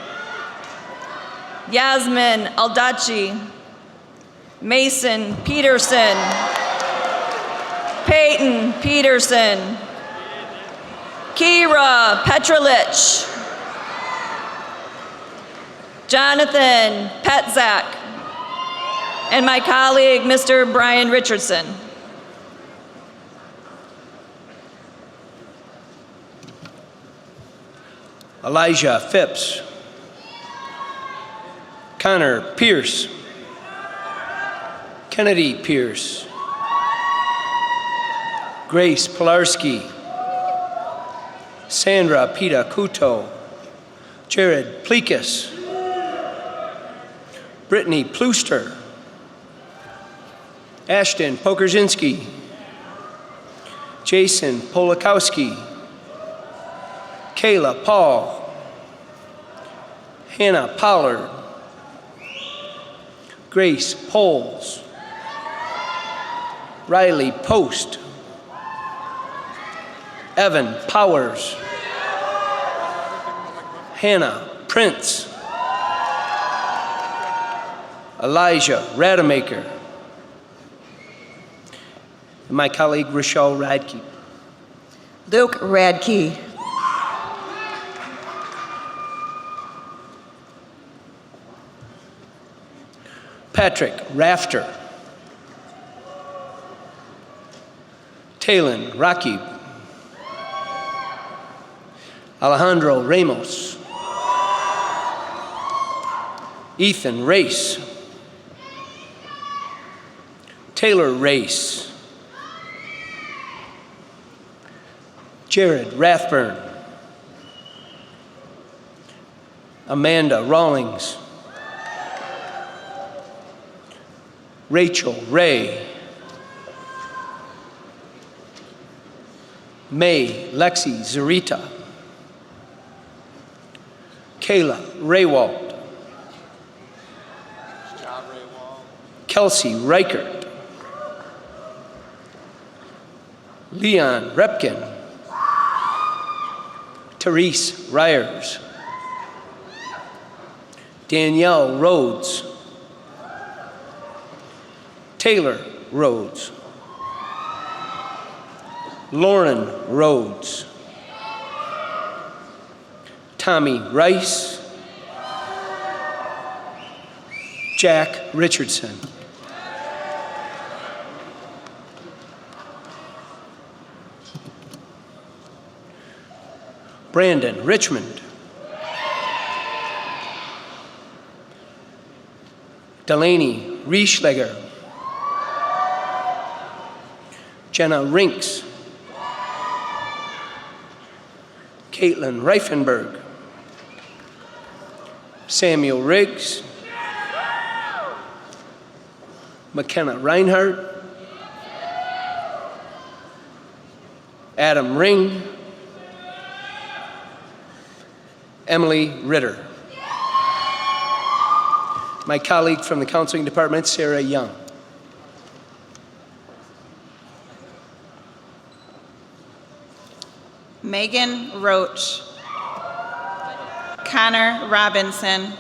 Speaker 20: Yasmin Aldachi, Mason Peterson, Peyton Peterson, Kira Petrolich, Jonathan Petzak, and my colleague, Mr. Brian Richardson.
Speaker 21: Elijah Phipps, Connor Pierce, Kennedy Pierce, Grace Pilarski, Sandra Pita Kuto,
Speaker 3: Jared Plekas, Brittany Plooster, Ashton Pokorzinski, Jason Polakowski, Kayla Paul, Hannah Pollard, Grace Poles, Riley Post, Evan Powers, Hannah Prince, Elijah Rademacher, and my colleague Rochelle Radke.
Speaker 19: Luke Radke.
Speaker 3: Patrick Rafter, Talon Rakib, Alejandro Ramos, Ethan Race, Taylor Race, Jared Rathburn, Amanda Rawlings, Rachel Ray, May Lexi Zarita, Kayla Raywald, Kelsey Reichert, Leon Repkin, Therese Ryers, Danielle Rhodes, Taylor Rhodes, Lauren Rhodes, Tommy Rice, Jack Richardson. Brandon Richmond, Delaney Rieschlager, Jenna Rinks, Caitlin Reifenberg, Samuel Riggs, McKenna Reinhardt, Adam Ring, Emily Ritter. My colleague from the counseling department, Sarah Young.
Speaker 22: Megan Roach, Connor Robinson,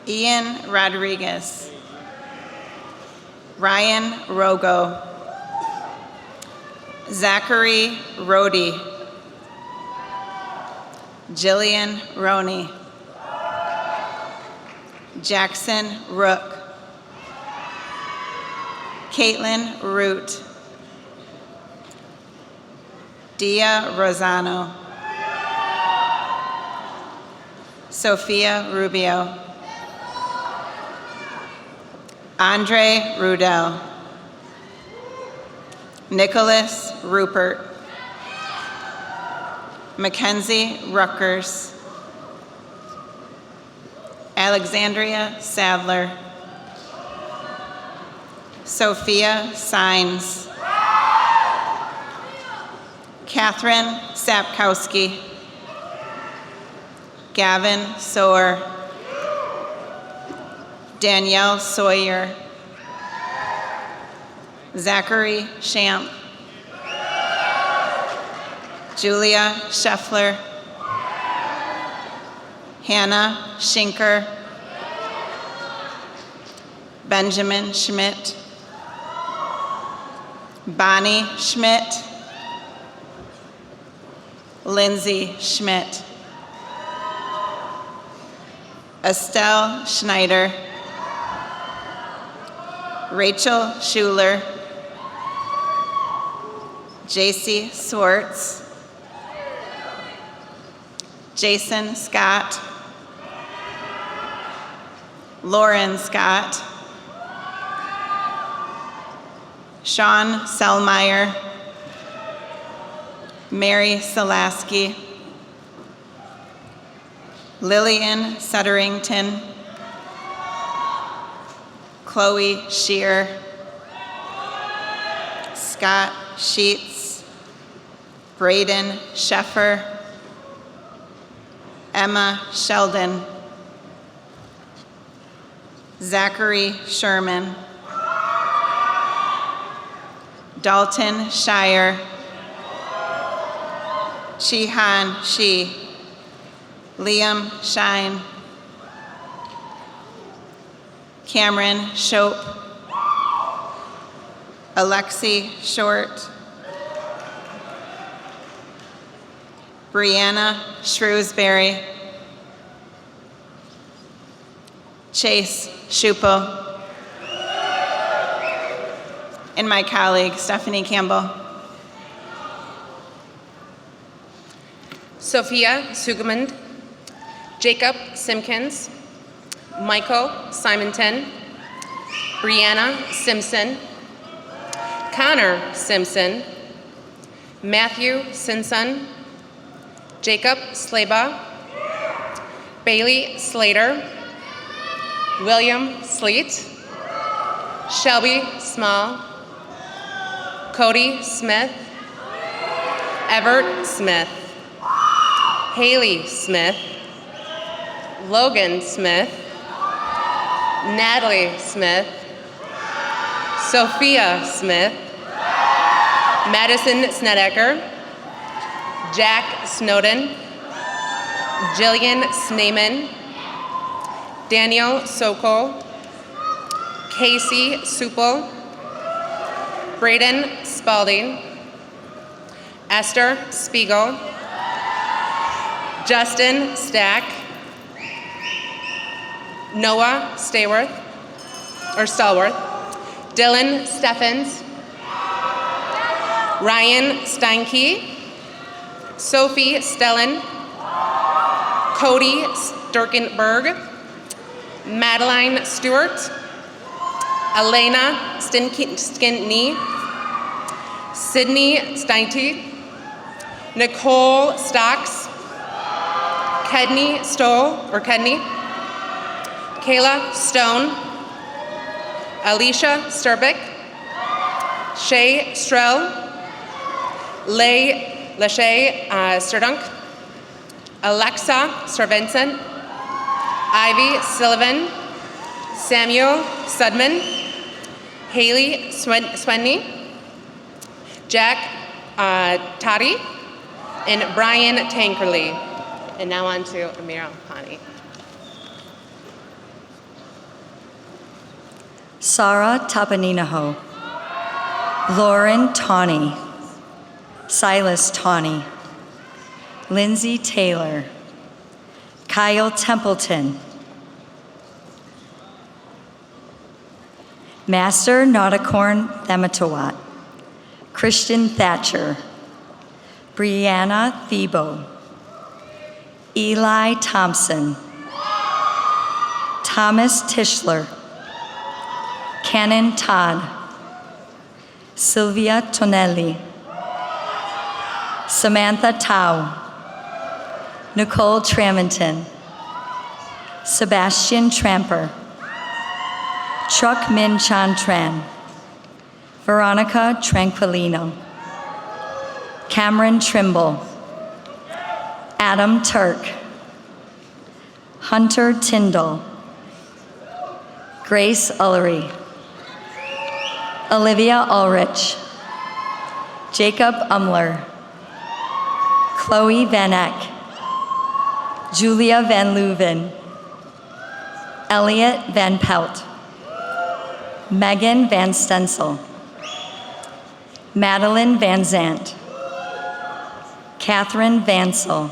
Speaker 22: Ian Rodriguez, Ryan Rogo, Zachary Rohde, Jillian Roney, Jackson Rook, Caitlin Root, Dia Rosano, Sophia Rubio, Andre Rudell, Nicholas Rupert, Mackenzie Ruckers, Alexandria Sadler, Sophia Sines, Catherine Sapkowski, Gavin Soar, Danielle Sawyer, Zachary Champ, Julia Scheffler, Hannah Schinker, Benjamin Schmidt, Bonnie Schmidt, Lindsay Schmidt, Estelle Schneider, Rachel Schuler, JC Swartz, Jason Scott, Lauren Scott, Sean Selmeyer, Mary Salaski, Lillian Sutterington, Chloe Shear, Scott Sheets, Braden Sheffer, Emma Sheldon, Zachary Sherman, Dalton Shire, Chihan Shi, Liam Shine, Cameron Shope, Alexi Short, Brianna Shrewsbury, Chase Shupo, and my colleague, Stephanie Campbell.
Speaker 5: Sophia Sugamond, Jacob Simpkins, Michael Simonton, Brianna Simpson, Connor Simpson, Matthew Sinson, Jacob Slaba, Bailey Slater, William Sleet, Shelby Small, Cody Smith, Everett Smith, Haley Smith, Logan Smith, Natalie Smith, Sophia Smith, Madison Snedeker, Jack Snowden, Jillian Sneeman, Daniel Sokol, Casey Supel, Braden Spalding, Esther Spiegel, Justin Stack, Noah Stallworth, Dylan Steffens, Ryan Steinke, Sophie Stellen, Cody Sturkenberg, Madeline Stewart, Elena Stinkney, Sydney Steinke, Nicole Stocks, Kedney Kayla Stone, Alicia Sturbick, Shay Strell, Lachey Sturdunk, Alexa Sturvenson, Ivy Sullivan, Samuel Sudman, Haley Swenny, Jack Toddy, and Brian Tankerly. And now on to Amira Pani.
Speaker 6: Sarah Tapaninaho, Lauren Tawney, Silas Tawney, Lindsay Taylor, Kyle Templeton, Master Nauticorn Thematowat, Christian Thatcher, Brianna Thebo, Eli Thompson, Thomas Tischler, Canon Todd, Sylvia Tonelli, Samantha Tao, Nicole Tramonton, Sebastian Tramper, Chuck Min Chan Tran, Veronica Tranquilino, Cameron Trimble, Adam Turk, Hunter Tyndall, Grace Ullery, Olivia Ulrich, Jacob Umler, Chloe Van Eck, Julia Van Leuven, Elliot Van Pelt, Megan Van Stensel, Madeline Van Zant, Catherine Vansel,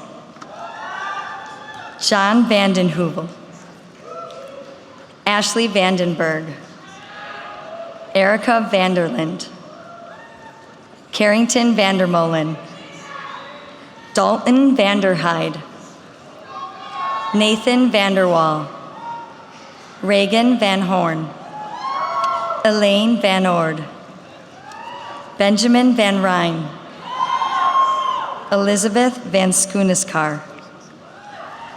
Speaker 6: John Vandenhoevel, Ashley Vandenberg, Erica Vanderland, Carrington Vandermolen, Dalton Vanderhyde, Nathan Vanderwall, Reagan Van Horn, Elaine Van Ord, Benjamin Van Ryn, Elizabeth Van Schooniskar,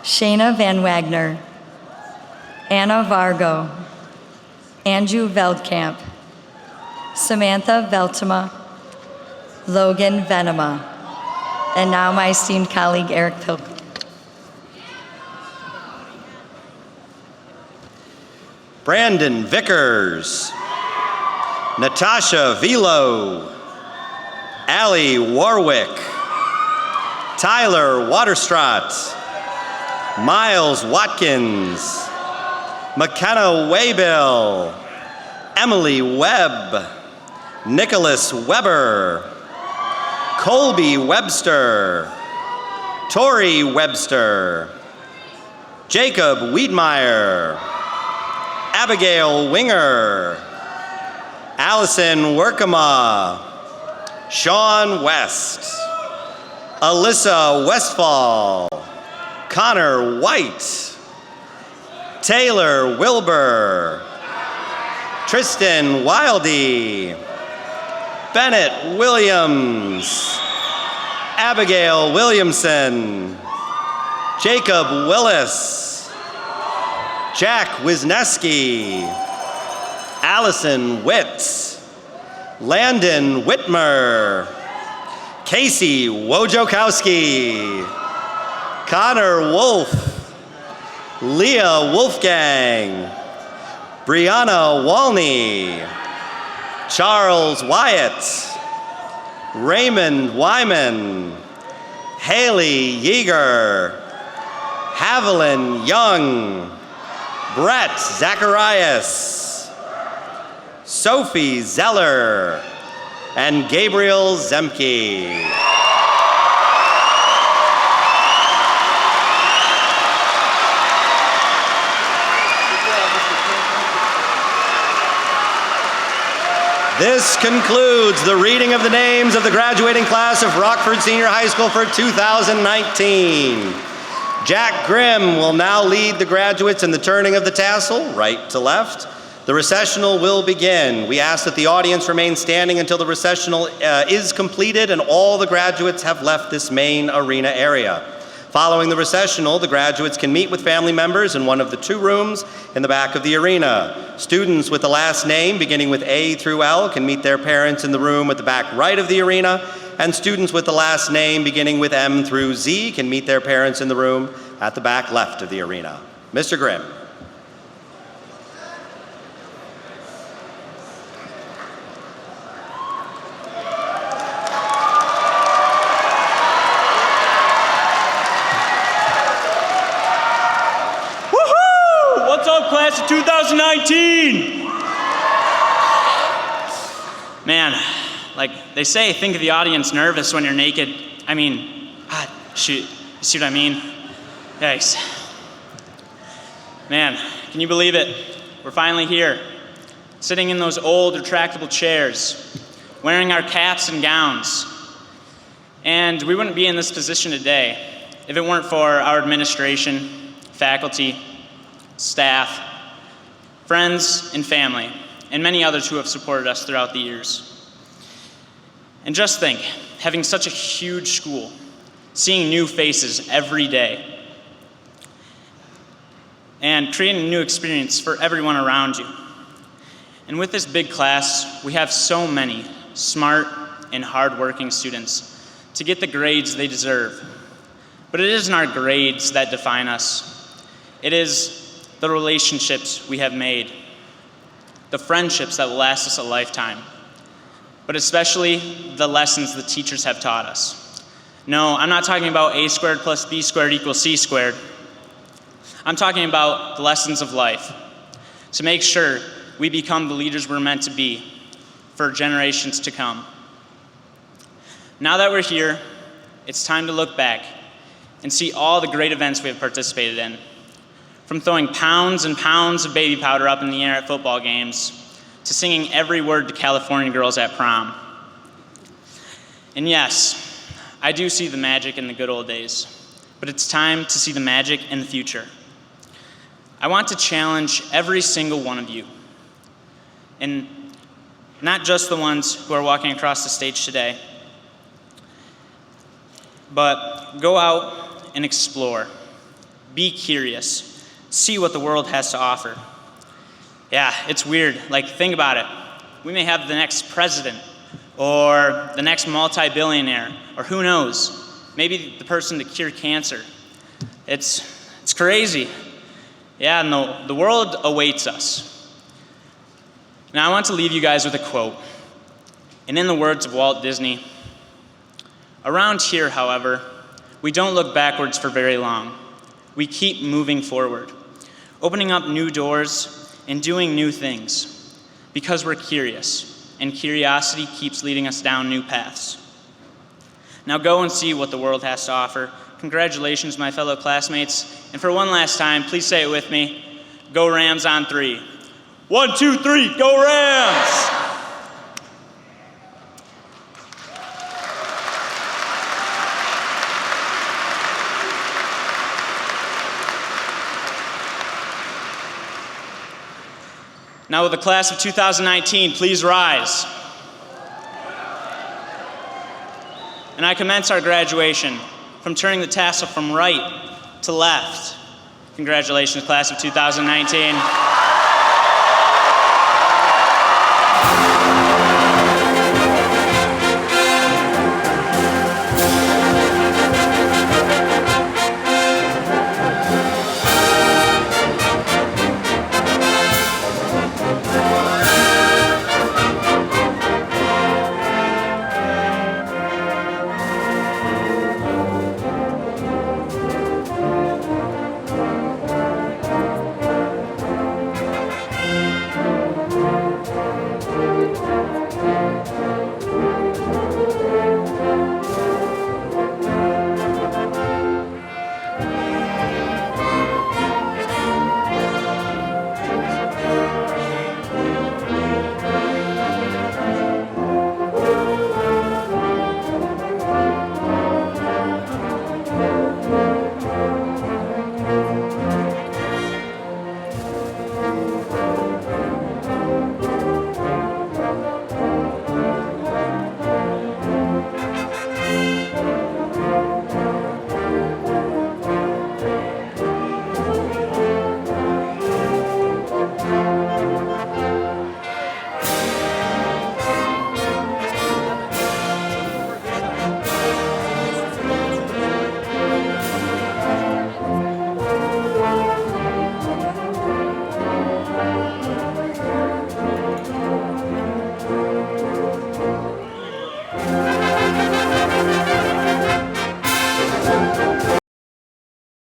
Speaker 6: Shayna Van Wagner, Anna Vargo, Andrew Veldkamp, Samantha Veltema, Logan Venema, and now my esteemed colleague Eric Pilk.
Speaker 7: Brandon Vickers, Natasha Velo, Allie Warwick, Tyler Waterstraat, Miles Watkins, McKenna Waybill, Emily Webb, Nicholas Weber, Colby Webster, Tori Webster, Jacob Wiedmeyer, Abigail Winger, Allison Workema, Sean West, Alyssa Westfall, Connor White, Taylor Wilbur, Tristan Wildy, Bennett Williams, Abigail Williamson, Jacob Willis, Jack Wisneski, Allison Witt, Landon Whitmer, Casey Wojciechowski, Connor Wolf, Leah Wolfgang, Brianna Walney, Charles Wyatt, Raymond Wyman, Haley Yeager, Haviland Young, Brett Zacharias, Sophie Zeller, and Gabriel Zemke. This concludes the reading of the names of the graduating class of Rockford Senior High School for 2019. Jack Grimm will now lead the graduates in the turning of the tassel, right to left. The recessional will begin. We ask that the audience remain standing until the recessional is completed and all the graduates have left this main arena area. Following the recessional, the graduates can meet with family members in one of the 2 rooms in the back of the arena. Students with the last name beginning with A through L can meet their parents in the room at the back right of the arena, and students with the last name beginning with M through Z can meet their parents in the room at the back left of the arena. Mr. Grimm.
Speaker 9: Class of 2019! Man, like they say, think of the audience nervous when you're naked. I mean, shoot, you see what I mean? Yikes. Man, can you believe it? We're finally here, sitting in those old retractable chairs, wearing our caps and gowns. And we wouldn't be in this position today if it weren't for our administration, faculty, staff, friends, and family, and many others who have supported us throughout the years. And just think, having such a huge school, seeing new faces every day, and creating a new experience for everyone around you. And with this big class, we have so many smart and hardworking students to get the grades they deserve. But it isn't our grades that define us. It is the relationships we have made, the friendships that will last us a lifetime, but especially the lessons the teachers have taught us. No, I'm not talking about A squared plus B squared equals C squared. I'm talking about the lessons of life, to make sure we become the leaders we're meant to be for generations to come. Now that we're here, it's time to look back and see all the great events we have participated in. From throwing pounds and pounds of baby powder up in the air at football games, to singing every word to California girls at prom. And yes, I do see the magic in the good old days, but it's time to see the magic in the future. I want to challenge every single one of you, and not just the ones who are walking across the stage today, but go out and explore. be curious, see what the world has to offer. Yeah, it's weird. Like, think about it. We may have the next president, or the next multi-billionaire, or who knows, maybe the person to cure cancer. It's crazy. Yeah, and the world awaits us. Now I want to leave you guys with a quote. And in the words of Walt Disney, "Around here, however, we don't look backwards for very long. We keep moving forward, opening up new doors and doing new things, because we're curious, and curiosity keeps leading us down new paths." Now go and see what the world has to offer. Congratulations, my fellow classmates. And for one last time, please say it with me. Go Rams on 3. 1, 2, 3, go Rams! Now will the class of 2019 please rise? And I commence our graduation from turning the tassel from right to left. Congratulations, class of 2019.